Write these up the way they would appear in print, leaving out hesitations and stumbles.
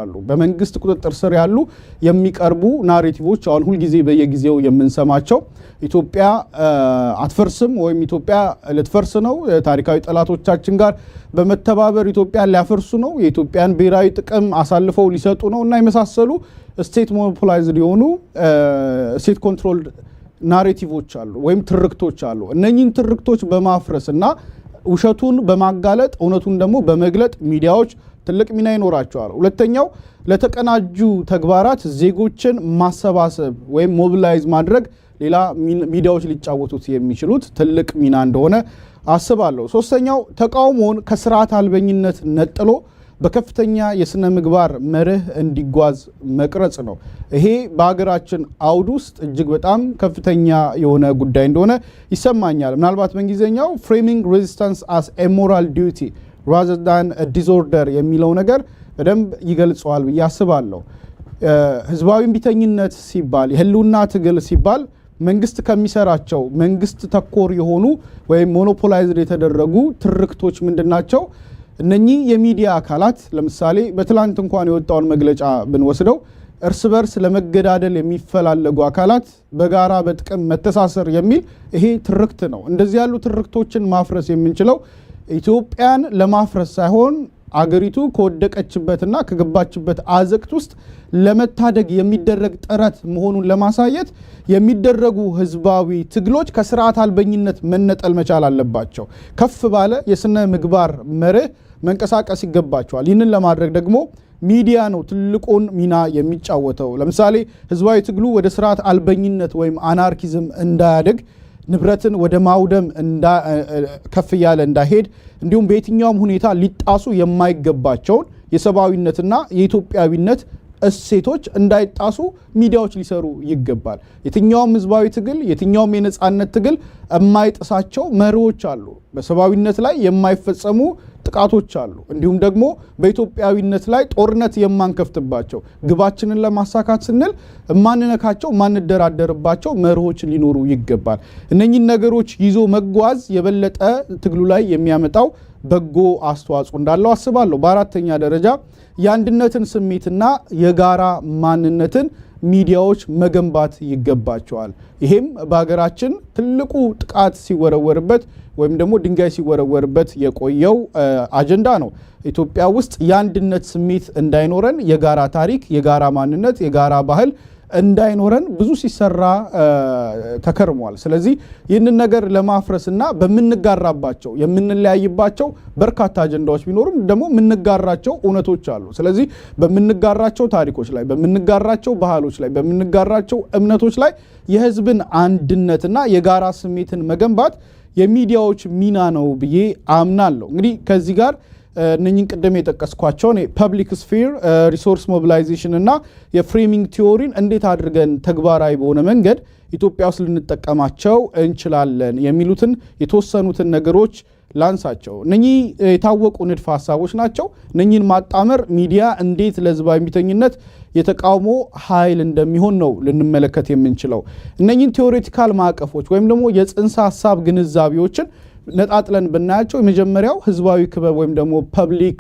አሉ በመንግስት ቁጥጥር ስር ያሉ የሚቀርቡ ናሬቲቮች አሁን ሁሉ ጊዜ በየጊዜው የምንሰማቸው ኢትዮጵያ አትፈርስም ወይም ኢትዮጵያ ልትፈርስ ነው ታሪካዊ ጠላቶቻችን ጋር በመተባበር ኢትዮጵያ ሊያፈርሱ ነው የኢትዮጵያን ብሔራዊ ጥቅም አሳልፈው ሊሰጡ ነው እና የመሳሰሉ ስቴት ሞኖፖላይዝድ የሆኑ ስቴት ኮንትሮልድ ናሬቲቮች አሉ ወይም ትርክቶች አሉ እነኚህን ትርክቶች በማፍረስና ውሸቱን በማጋለጥ እውነቱን ደግሞ በመግለጥ ሚዲያዎች ትልቅ ሚና ይኖራቸዋል ሁለተኛው ለተቀናጁ ተግባራት ዜጎችን ማሰባሰብ ወይም ሞቢላይዝ ማድረግ ሌላ ሚዲያዎች ሊጫወቱት የሚችሉት ትልቅ ሚና እንደሆነ አስባለሁ ሶስተኛው ተቃውሞን ከስርዓት አልበኝነት ነጥሎ በከፍተኛ የስነ ምግባር መርህ እንዲጓዝ መቅረጽ ነው ይሄ በአገራችን አውድ ውስጥ እጅግ በጣም ከፍተኛ የሆነ ጉዳይ እንደሆነ ይሰማኛል ምናልባት በእንግሊዘኛው framing resistance as a moral duty rather than a disorder የሚለው ነገር በደንብ ይገልጸዋል ብዬ አስባለሁ ህዝባዊ ቢተኝነት ሲባል የህልውና ትግል ሲባል መንግስት ከሚሰራቸው መንግስት ተኮር የሆኑ ወይም ሞኖፖላይዝድ የተደረጉ ትርክቶች ምንድናቸው እነኚህ የሚዲያ አካላት ለምሳሌ በትላንት እንኳን የወጣውን መግለጫ ብንወስደው እርስ በርስ ለመገዳደል የሚፈላለጉ አካላት በጋራ በጥቅም መተሳሰር የሚል ይሄ ትርክት ነው እንደዚህ ያሉ ትርክቶችን ማፍረስ የምንችለው ኢትዮጵያን ለማፍረስ ሳይሆን አገሪቱ ከወደቀችበትና ከገባችበት አዘቅት ውስጥ ለመታደግ የሚደረግ ጥረት መሆኑን ለማሳየት የሚደረጉ ህዝባዊ ትግሎች ከስርዓት አልበኝነት መነጠል መቻል አለባቸው ከፍ ባለ የስነ ምግባር መርህ መንቀሳቀስ ይገባቸዋል ይህንን ለማድረግ ደግሞ ሚዲያ ነው ትልቁን ሚና የሚጫወተው ለምሳሌ ህዝባዊ ትግሉ ወደ ስርዓት አልበኝነት ወይም አናርኪዝም እንዳያድግ ንብረትን ወደ ማውደም ከፍ ያለ እንዳይሄድ እንዲሁም በየትኛውም ሁኔታ ሊጣሱ የማይገባቸውን የሰብአዊነትና የኢትዮጵያዊነት እሴቶች እንዳይጣሱ ሚዲያዎች ሊሰሩ ይገባል የትኛውም ህዝባዊ ትግል የትኛውም የነጻነት ትግል የማይጥሳቸው መሪዎች አሉ በሰብአዊነት ላይ የማይፈጸሙ ጥቃቶች አሉ እንዲሁም ደግሞ በኢትዮጵያዊነት ላይ ጦርነት የማንከፍትባቸው ግባችንን ለማሳካት ስንል ማንነካቸው ማንደራደርባቸው መሪዎች ሊኖሩ ይገባል እነኚህ ነገሮች ይዞ መጓዝ የበለጠ ትግሉ ላይ የሚያመጣው በጎ አስተዋጽኦ እንዳለው አስባለሁ በአራተኛ ደረጃ የአንድነትን ስሜትና የጋራ ማንነትን ሚዲያዎች መገንባት ይገባቸዋል ይሄም በአገራችን ትልቁ ጥቃት ሲወረወርበት ወይም ደግሞ ድንጋይ ሲወረወርበት የቆየው አጀንዳ ነው ኢትዮጵያ ውስጥ የአንድነት ስሜት እንዳይኖረን የጋራ ታሪክ የጋራ ማንነት የጋራ ባህል እንዳይኖረን ብዙ ሲሰራ ተከርሟል ስለዚህ ይህንን ነገር ለማፍረስና በመንጋራባቸው የምንለያይባቸው በርካታ አጀንዳዎች ቢኖሩም ደግሞ ምንጋራቸው እውነቶች አሉ ስለዚህ በመንጋራቸው ታሪኮች ላይ በመንጋራቸው ባህሎች ላይ በመንጋራቸው እምነቶች ላይ የህዝብን አንድነትና የጋራ ስሜትን መገንባት የሚዲያዎች ሚና ነው ብዬ አምናለሁ እንግዲህ ከዚህ ጋር እነኚህን ቀደም የጠቀስኳቸው ፐብሊክ ስፌር ሪሶርስ ሞቢላይዜሽን እና የፍሬሚንግ ቲዮሪን እንዴት አድርገን ተግባራዊ በሆነ መንገድ ኢትዮጵያ ውስጥ ልንጠቀማቸው እንችላለን የሚሉትን የተወሰኑትን ነገሮች ላንሳቸው እነኚህ የታወቁ ንድፈ ሐሳቦች ናቸው እነኚህን ማጣመር ሚዲያ እንዴት ለህዝባዊ ቢተኝነት የተቃውሞ ኃይል እንደሚሆን ነው ልንመለከት የምንችለው እነኚህን ቲዮሬቲካል ማዕቀፎች ወይም ደግሞ የጽንሰ ሐሳብ ግንዛቤዎችን ነጣጥለን ብናያቸው የመጀመሪያው ህዝባዊ ክበብ ወይም ደግሞ ፐብሊክ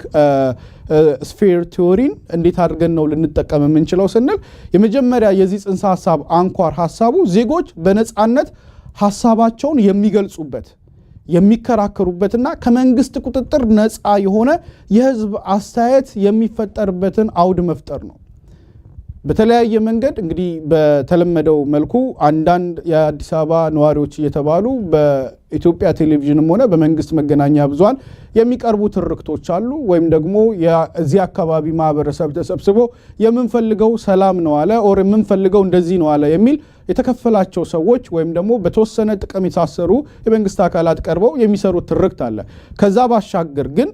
ስፌር ቲዮሪን እንዴት አድርገን ነው ልንጠቀም የምንችለው ስንል የመጀመሪያ የዚህ ጽንሰ ሐሳብ አንኳር ሐሳቡ ዜጎች በነጻነት ሐሳባቸውን የሚገልጹበት የሚከራከሩበትና ከመንግስት ቁጥጥር ነፃ የሆነ የህዝብ አስተያየት የሚፈጠርበትን አውድ መፍጠር ነው በተለያየ መንገድ እንግዲህ በተለመደው መልኩ አንዳንድ የአዲስ አበባ ነዋሪዎች እየተባሉ በኢትዮጵያ ቴሌቪዥንም ሆነ በመንግስት መገናኛ ብዙሃን የሚቀርቡ ትርክቶች አሉ ወይም ደግሞ የዚህ አካባቢ ማህበረሰብ ተሰብስቦ የምንፈልገው ሰላም ነው አለ ኦር የምንፈልገው እንደዚህ ነው አለ የሚል የተከፈላቸው ሰዎች ወይም ደግሞ በተወሰነ ጥቅም የታሰሩ የመንግስት አካላት ቀርበው የሚሰሩት ትርክት አለ ከዛ ባሻገር ግን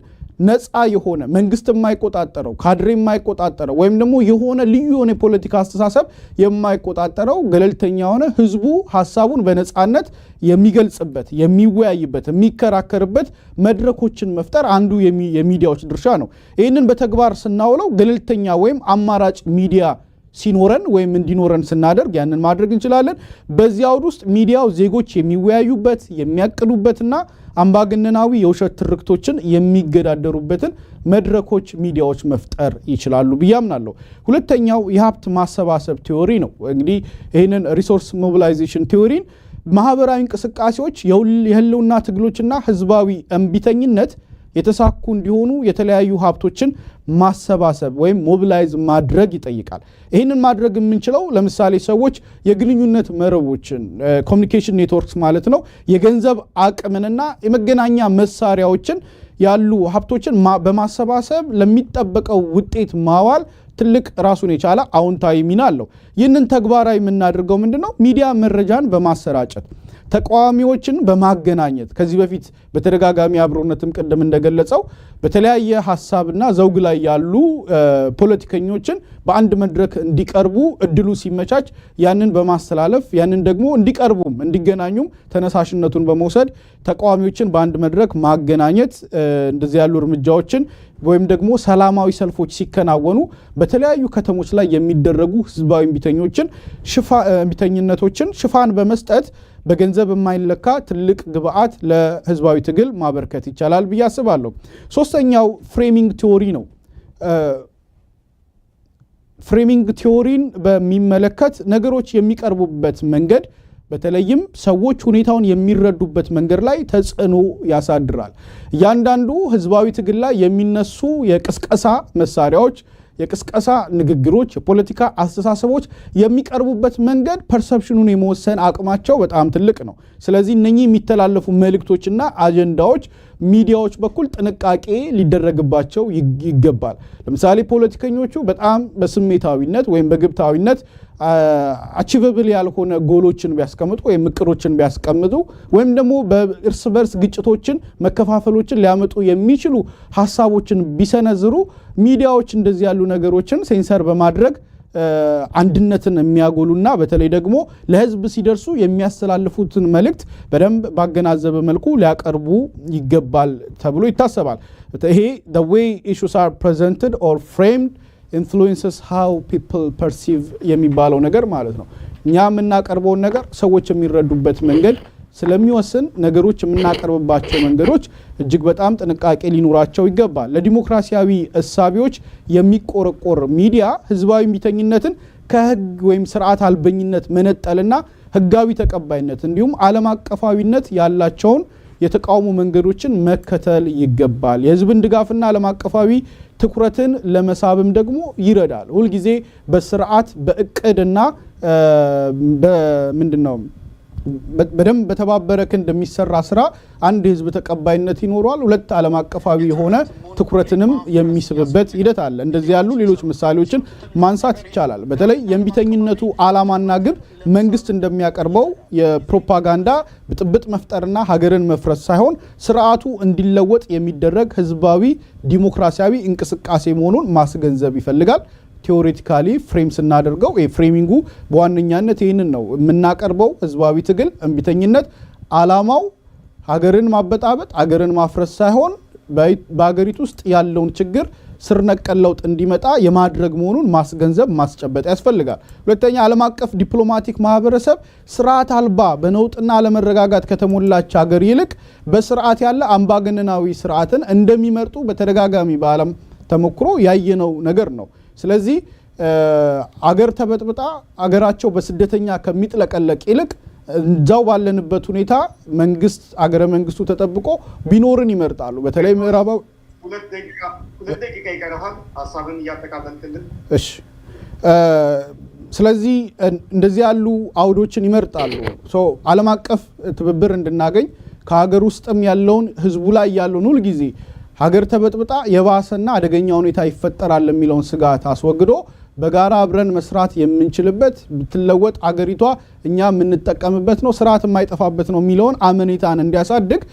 ነፃ የሆነ መንግስት የማይቆጣጠረው ካድሬ የማይቆጣጠረው ወይም ደግሞ የሆነ ልዩ የሆነ ፖለቲካ አስተሳሰብ የማይቆጣጠረው ገለልተኛ ሆነ ህዝቡ ሐሳቡን በነፃነት የሚገልጽበት የሚወያይበት የሚከራከርበት መድረኮችን መፍጠር አንዱ የሚዲያዎች ድርሻ ነው ይህንን በተግባር ስናውለው ገለልተኛ ወይም አማራጭ ሚዲያ ሲኖረን ወይም እንዲኖረን ስናደርግ ያንን ማድረግ እንችላለን። በዚህ አውድ ውስጥ ሚዲያው ዜጎች የሚወያዩበት የሚያቅዱበትና አምባገነናዊ የውሸት ትርክቶችን የሚገዳደሩበትን መድረኮች ሚዲያዎች መፍጠር ይችላሉ ብዬ አምናለሁ። ሁለተኛው የሀብት ማሰባሰብ ቲዮሪ ነው። እንግዲህ ይህንን ሪሶርስ ሞቢላይዜሽን ቲዮሪን ማህበራዊ እንቅስቃሴዎች የህልውና ትግሎችና ህዝባዊ እምቢተኝነት የተሳኩ እንዲሆኑ የተለያዩ ሀብቶችን ማሰባሰብ ወይም ሞቢላይዝ ማድረግ ይጠይቃል። ይህንን ማድረግ የምንችለው ለምሳሌ ሰዎች የግንኙነት መረቦችን ኮሚኒኬሽን ኔትወርክስ ማለት ነው የገንዘብ አቅምንና የመገናኛ መሳሪያዎችን ያሉ ሀብቶችን በማሰባሰብ ለሚጠበቀው ውጤት ማዋል ትልቅ ራሱን የቻለ አዎንታዊ ሚና አለው። ይህንን ተግባራዊ የምናደርገው ምንድነው? ሚዲያ መረጃን በማሰራጨት ተቃዋሚዎችን በማገናኘት ከዚህ በፊት በተደጋጋሚ አብሮነትም ቅድም እንደገለጸው በተለያየ ሐሳብና ዘውግ ላይ ያሉ ፖለቲከኞችን በአንድ መድረክ እንዲቀርቡ እድሉ ሲመቻች ያንን በማስተላለፍ ያንን ደግሞ እንዲቀርቡም እንዲገናኙም ተነሳሽነቱን በመውሰድ ተቃዋሚዎችን በአንድ መድረክ ማገናኘት እንደዚህ ያሉ እርምጃዎችን ወይም ደግሞ ሰላማዊ ሰልፎች ሲከናወኑ በተለያዩ ከተሞች ላይ የሚደረጉ ህዝባዊ እምቢተኝነቶችን ሽፋን በመስጠት በገንዘብ የማይለካ ትልቅ ግብአት ለህዝባዊ ትግል ማበርከት ይቻላል ብዬ አስባለሁ። ሶስተኛው ፍሬሚንግ ቲዮሪ ነው። ፍሬሚንግ ቲዮሪን በሚመለከት ነገሮች የሚቀርቡበት መንገድ በተለይም ሰዎች ሁኔታውን የሚረዱበት መንገድ ላይ ተጽዕኖ ያሳድራል። እያንዳንዱ ህዝባዊ ትግል ላይ የሚነሱ የቅስቀሳ መሳሪያዎች፣ የቅስቀሳ ንግግሮች፣ የፖለቲካ አስተሳሰቦች የሚቀርቡበት መንገድ ፐርሰፕሽኑን የመወሰን አቅማቸው በጣም ትልቅ ነው። ስለዚህ እነኚህ የሚተላለፉ መልእክቶችና አጀንዳዎች ሚዲያዎች በኩል ጥንቃቄ ሊደረግባቸው ይገባል። ለምሳሌ ፖለቲከኞቹ በጣም በስሜታዊነት ወይም በግብታዊነት አቺቨብል ያልሆነ ጎሎችን ቢያስቀምጡ ወይም እቅዶችን ቢያስቀምጡ ወይም ደግሞ በእርስ በርስ ግጭቶችን መከፋፈሎችን ሊያመጡ የሚችሉ ሐሳቦችን ቢሰነዝሩ ሚዲያዎች እንደዚህ ያሉ ነገሮችን ሴንሰር በማድረግ አንድነትን የሚያጎሉና በተለይ ደግሞ ለህዝብ ሲደርሱ የሚያስተላልፉትን መልእክት በደንብ ባገናዘበ መልኩ ሊያቀርቡ ይገባል ተብሎ ይታሰባል። ይሄ the way issues are presented or framed influences how people perceive የሚባለው ነገር ማለት ነው። እኛ የምናቀርበውን ነገር ሰዎች የሚረዱበት መንገድ ስለሚወስን ነገሮች የምናቀርብባቸው መንገዶች እጅግ በጣም ጥንቃቄ ሊኖራቸው ይገባል። ለዲሞክራሲያዊ እሳቢዎች የሚቆረቆር ሚዲያ ህዝባዊ እምቢተኝነትን ከህግ ወይም ስርዓት አልበኝነት መነጠልና ህጋዊ ተቀባይነት እንዲሁም ዓለም አቀፋዊነት ያላቸውን የተቃውሞ መንገዶችን መከተል ይገባል። የህዝብን ድጋፍና ዓለም አቀፋዊ ትኩረትን ለመሳብም ደግሞ ይረዳል። ሁል ጊዜ በስርዓት በእቅድና በምንድነው በደንብ በተባበረ ክንድ የሚሰራ ስራ አንድ ህዝብ ተቀባይነት ይኖረዋል፣ ሁለት ዓለም አቀፋዊ የሆነ ትኩረትንም የሚስብበት ሂደት አለ። እንደዚህ ያሉ ሌሎች ምሳሌዎችን ማንሳት ይቻላል። በተለይ የእምቢተኝነቱ ዓላማና ግብ መንግስት እንደሚያቀርበው የፕሮፓጋንዳ ብጥብጥ መፍጠርና ሀገርን መፍረስ ሳይሆን ስርዓቱ እንዲለወጥ የሚደረግ ህዝባዊ ዲሞክራሲያዊ እንቅስቃሴ መሆኑን ማስገንዘብ ይፈልጋል። ቴዎሬቲካሊ ፍሬም ስናደርገው ፍሬሚንጉ በዋነኛነት ይህንን ነው የምናቀርበው። ህዝባዊ ትግል እምቢተኝነት ዓላማው ሀገርን ማበጣበጥ ሀገርን ማፍረስ ሳይሆን በሀገሪቱ ውስጥ ያለውን ችግር ስር ነቀል ለውጥ እንዲመጣ የማድረግ መሆኑን ማስገንዘብ ማስጨበጥ ያስፈልጋል። ሁለተኛ ዓለም አቀፍ ዲፕሎማቲክ ማህበረሰብ ስርዓት አልባ በነውጥና አለመረጋጋት ከተሞላች ሀገር ይልቅ በስርዓት ያለ አምባገነናዊ ስርዓትን እንደሚመርጡ በተደጋጋሚ በዓለም ተሞክሮ ያየነው ነገር ነው። ስለዚህ አገር ተበጥብጣ አገራቸው በስደተኛ ከሚጥለቀለቅ ይልቅ እዛው ባለንበት ሁኔታ መንግስት አገረ መንግስቱ ተጠብቆ ቢኖርን ይመርጣሉ። በተለይ ምዕራባው ሁለት ደቂቃ ይቀራል ሐሳብን ያጠቃለልልን። እሺ ስለዚህ እንደዚህ ያሉ አውዶችን ይመርጣሉ። ዓለም አቀፍ ትብብር እንድናገኝ ከሀገር ውስጥም ያለውን ህዝቡ ላይ ያለውን ሁሉ ጊዜ ሀገር ተበጥብጣ የባሰና አደገኛ ሁኔታ ይፈጠራል የሚለውን ስጋት አስወግዶ በጋራ አብረን መስራት የምንችልበት ብትለወጥ አገሪቷ እኛ የምንጠቀምበት ነው ስርዓት የማይጠፋበት ነው የሚለውን አመኔታን እንዲያሳድግ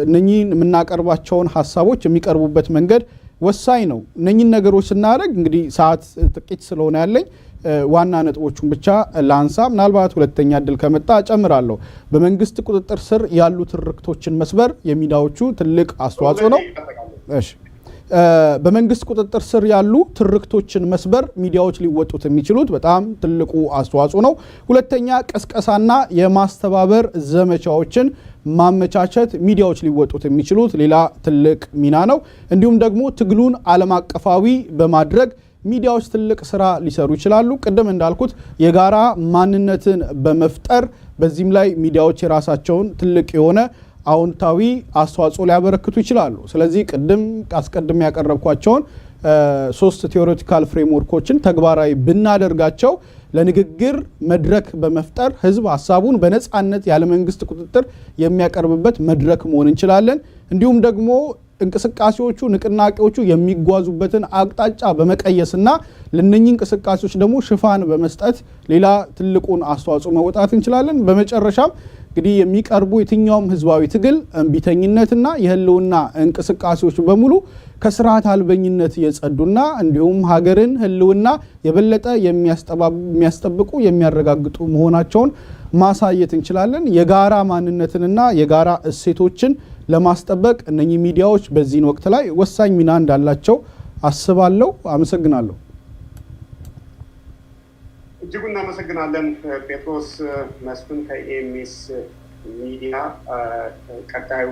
እነኚህን የምናቀርባቸውን ሐሳቦች የሚቀርቡበት መንገድ ወሳኝ ነው። እነኚህን ነገሮች ስናደርግ እንግዲህ ሰዓት ጥቂት ስለሆነ ያለኝ ዋና ነጥቦቹን ብቻ ላንሳ። ምናልባት ሁለተኛ እድል ከመጣ ጨምራለሁ። በመንግስት ቁጥጥር ስር ያሉ ትርክቶችን መስበር የሚዲያዎቹ ትልቅ አስተዋጽኦ ነው። እሺ በመንግስት ቁጥጥር ስር ያሉ ትርክቶችን መስበር ሚዲያዎች ሊወጡት የሚችሉት በጣም ትልቁ አስተዋጽኦ ነው። ሁለተኛ ቅስቀሳና የማስተባበር ዘመቻዎችን ማመቻቸት ሚዲያዎች ሊወጡት የሚችሉት ሌላ ትልቅ ሚና ነው። እንዲሁም ደግሞ ትግሉን ዓለም አቀፋዊ በማድረግ ሚዲያዎች ትልቅ ስራ ሊሰሩ ይችላሉ። ቅድም እንዳልኩት የጋራ ማንነትን በመፍጠር በዚህም ላይ ሚዲያዎች የራሳቸውን ትልቅ የሆነ አዎንታዊ አስተዋጽኦ ሊያበረክቱ ይችላሉ። ስለዚህ አስቀድም ያቀረብኳቸውን 3 ቴዎሬቲካል ፍሬምወርኮችን ተግባራዊ ብናደርጋቸው ለንግግር መድረክ በመፍጠር ህዝብ ሐሳቡን በነጻነት ያለ መንግስት ቁጥጥር የሚያቀርብበት መድረክ መሆን እንችላለን። እንዲሁም ደግሞ እንቅስቃሴዎቹ ንቅናቄዎቹ የሚጓዙበትን አቅጣጫ በመቀየስና ለነኚህ እንቅስቃሴዎች ደግሞ ሽፋን በመስጠት ሌላ ትልቁን አስተዋጽኦ መወጣት እንችላለን። በመጨረሻም እንግዲህ የሚቀርቡ የትኛውም ህዝባዊ ትግል እንቢተኝነትና የህልውና እንቅስቃሴዎች በሙሉ ከስርዓት አልበኝነት የጸዱና እንዲሁም ሀገርን ህልውና የበለጠ የሚያስጠብቁ የሚያረጋግጡ መሆናቸውን ማሳየት እንችላለን። የጋራ ማንነትንና የጋራ እሴቶችን ለማስጠበቅ እነኚህ ሚዲያዎች በዚህን ወቅት ላይ ወሳኝ ሚና እንዳላቸው አስባለሁ። አመሰግናለሁ። እጅጉን እናመሰግናለን ጴጥሮስ መስፍን ከኤምኤስ ሚዲያ። ቀጣዩ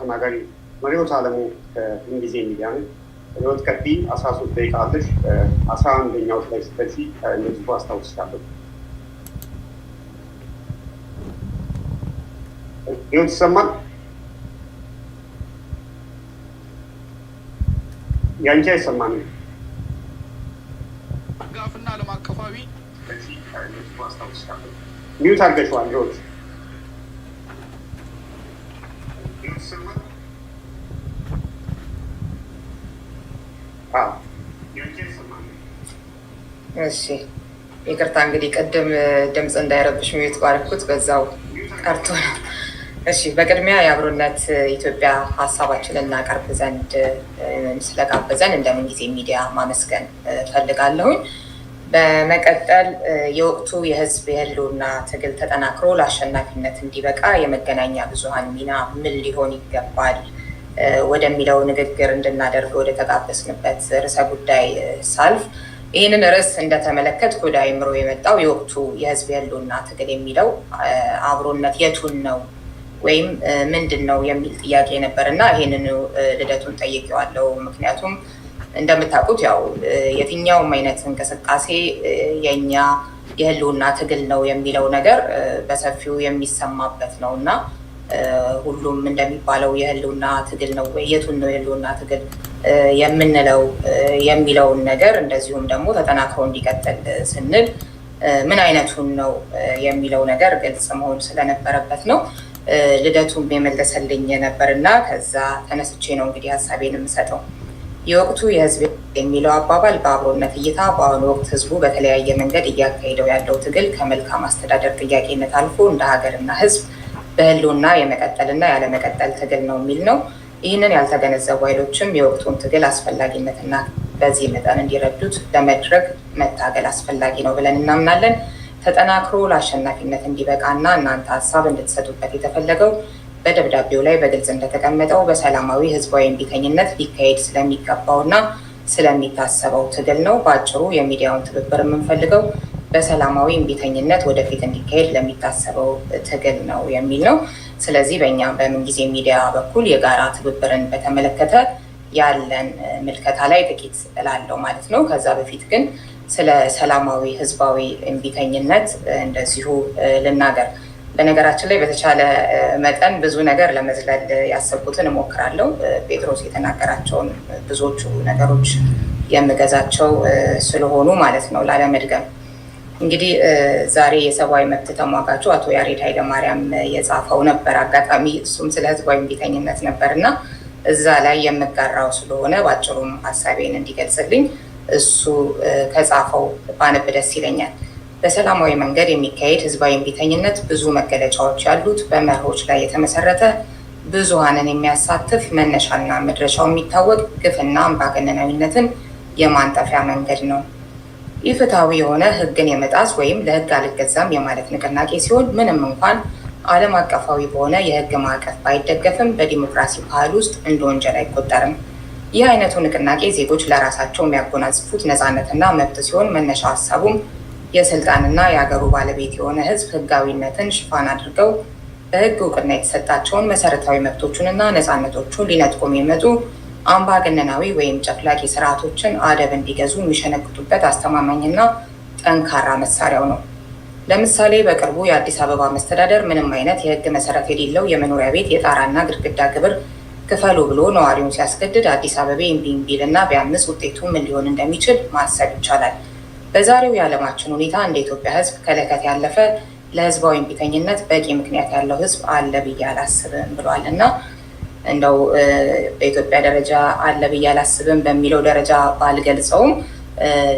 ተናጋሪ መሪዎት አለሙ ከእንጊዜ ሚዲያ ነው። መሪዎት ቀጥይ 13 ደቂቃ አለሽ። 11ኛው ላይ ስትደርሺ ነጥቡ አስታውስሻለሁ። መሪዎት ይሰማል? ያንቺ አይሰማንም። አጋፍና ዓለም አቀፋዊ ሚዩት አድርገሽዋል። እሺ ይቅርታ እንግዲህ ቅድም ድምፅ እንዳይረብሽ ሚዩት ባረኩት በዛው ቀርቶ። እሺ በቅድሚያ የአብሮነት ኢትዮጵያ ሀሳባችንን እናቀርብ ዘንድ ስለጋበዘን እንደምን ጊዜ ሚዲያ ማመስገን ፈልጋለሁኝ። በመቀጠል የወቅቱ የህዝብ የህልውና ትግል ተጠናክሮ ለአሸናፊነት እንዲበቃ የመገናኛ ብዙሃን ሚና ምን ሊሆን ይገባል ወደሚለው ንግግር እንድናደርግ ወደ ተጋበዝንበት ርዕሰ ጉዳይ ሳልፍ ይህንን ርዕስ እንደተመለከትኩ ወደ አእምሮ የመጣው የወቅቱ የህዝብ የህልውና ትግል የሚለው አብሮነት የቱን ነው ወይም ምንድን ነው የሚል ጥያቄ ነበር እና ይህንን ልደቱን ጠይቄዋለሁ። ምክንያቱም እንደምታውቁት ያው የትኛውም አይነት እንቅስቃሴ የኛ የህልውና ትግል ነው የሚለው ነገር በሰፊው የሚሰማበት ነው እና ሁሉም እንደሚባለው የህልውና ትግል ነው ወይ የቱን ነው የህልውና ትግል የምንለው የሚለውን ነገር እንደዚሁም ደግሞ ተጠናክሮ እንዲቀጥል ስንል ምን አይነቱን ነው የሚለው ነገር ግልጽ መሆን ስለነበረበት ነው ልደቱም የመለሰልኝ ነበርና ከዛ ተነስቼ ነው እንግዲህ ሀሳቤን የምሰጠው። የወቅቱ የህዝብ የሚለው አባባል በአብሮነት እይታ በአሁኑ ወቅት ህዝቡ በተለያየ መንገድ እያካሄደው ያለው ትግል ከመልካም አስተዳደር ጥያቄነት አልፎ እንደ ሀገርና ህዝብ በህልውና የመቀጠልና ያለመቀጠል ትግል ነው የሚል ነው። ይህንን ያልተገነዘቡ ኃይሎችም የወቅቱን ትግል አስፈላጊነትና በዚህ መጠን እንዲረዱት ለመድረግ መታገል አስፈላጊ ነው ብለን እናምናለን። ተጠናክሮ ለአሸናፊነት እንዲበቃና እናንተ ሀሳብ እንድትሰጡበት የተፈለገው በደብዳቤው ላይ በግልጽ እንደተቀመጠው በሰላማዊ ህዝባዊ እምቢተኝነት ሊካሄድ ስለሚገባውና ስለሚታሰበው ትግል ነው። በአጭሩ የሚዲያውን ትብብር የምንፈልገው በሰላማዊ እምቢተኝነት ወደፊት እንዲካሄድ ለሚታሰበው ትግል ነው የሚል ነው። ስለዚህ በእኛ በምንጊዜ ሚዲያ በኩል የጋራ ትብብርን በተመለከተ ያለን ምልከታ ላይ ጥቂት እላለሁ ማለት ነው። ከዛ በፊት ግን ስለ ሰላማዊ ህዝባዊ እምቢተኝነት እንደዚሁ ልናገር። በነገራችን ላይ በተቻለ መጠን ብዙ ነገር ለመዝለል ያሰብኩትን እሞክራለሁ። ጴጥሮስ የተናገራቸውን ብዙዎቹ ነገሮች የምገዛቸው ስለሆኑ ማለት ነው ላለመድገም። እንግዲህ ዛሬ የሰብአዊ መብት ተሟጋቹ አቶ ያሬድ ኃይለማርያም የጻፈው ነበር አጋጣሚ እሱም ስለ ህዝባዊ እምቢተኝነት ነበር እና እዛ ላይ የምጋራው ስለሆነ በአጭሩም ሀሳቤን እንዲገልጽልኝ እሱ ከጻፈው ባነብ ደስ ይለኛል። በሰላማዊ መንገድ የሚካሄድ ህዝባዊ እምቢተኝነት ብዙ መገለጫዎች ያሉት በመርሆች ላይ የተመሰረተ ብዙሃንን የሚያሳትፍ መነሻና መድረሻው የሚታወቅ ግፍና አምባገነናዊነትን የማንጠፊያ መንገድ ነው። ኢፍትሐዊ የሆነ ህግን የመጣስ ወይም ለህግ አልገዛም የማለት ንቅናቄ ሲሆን ምንም እንኳን ዓለም አቀፋዊ በሆነ የህግ ማዕቀፍ ባይደገፍም በዲሞክራሲ ባህል ውስጥ እንደ ወንጀል አይቆጠርም። ይህ አይነቱ ንቅናቄ ዜጎች ለራሳቸው የሚያጎናጽፉት ነፃነትና መብት ሲሆን መነሻ ሀሳቡም የስልጣንና የሀገሩ ባለቤት የሆነ ህዝብ ህጋዊነትን ሽፋን አድርገው በህግ እውቅና የተሰጣቸውን መሰረታዊ መብቶቹንና ነፃነቶቹን ሊነጥቁ የሚመጡ አምባገነናዊ ወይም ጨፍላቂ ስርዓቶችን አደብ እንዲገዙ የሚሸነግጡበት አስተማማኝና ጠንካራ መሳሪያው ነው። ለምሳሌ በቅርቡ የአዲስ አበባ መስተዳደር ምንም አይነት የህግ መሰረት የሌለው የመኖሪያ ቤት የጣራና ግድግዳ ግብር ክፈሉ ብሎ ነዋሪውን ሲያስገድድ አዲስ አበባ ቢልና ቢያምስ ውጤቱ ምን ሊሆን እንደሚችል ማሰብ ይቻላል። በዛሬው የዓለማችን ሁኔታ እንደ ኢትዮጵያ ህዝብ ከለከት ያለፈ ለህዝባዊ እምቢተኝነት በቂ ምክንያት ያለው ህዝብ አለ ብዬ አላስብም ብሏል እና እንደው በኢትዮጵያ ደረጃ አለ ብዬ አላስብም በሚለው ደረጃ ባልገልጸውም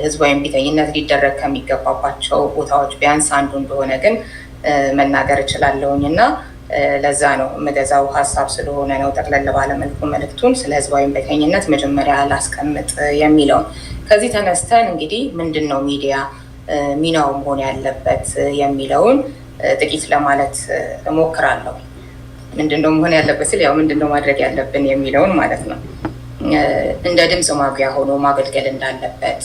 ህዝባዊ እምቢተኝነት ሊደረግ ከሚገባባቸው ቦታዎች ቢያንስ አንዱ እንደሆነ ግን መናገር እችላለሁኝ እና ለዛ ነው የምገዛው ሀሳብ ስለሆነ ነው ጠቅለል ባለ መልኩ መልእክቱን ስለ ህዝባዊ እምቢተኝነት መጀመሪያ ላስቀምጥ የሚለው። ከዚህ ተነስተን እንግዲህ ምንድነው ሚዲያ ሚናው መሆን ያለበት የሚለውን ጥቂት ለማለት እሞክራለሁ። ምንድነው መሆን ያለበት ስል ያው ምንድነው ማድረግ ያለብን የሚለውን ማለት ነው። እንደ ድምጽ ማጉያ ሆኖ ማገልገል እንዳለበት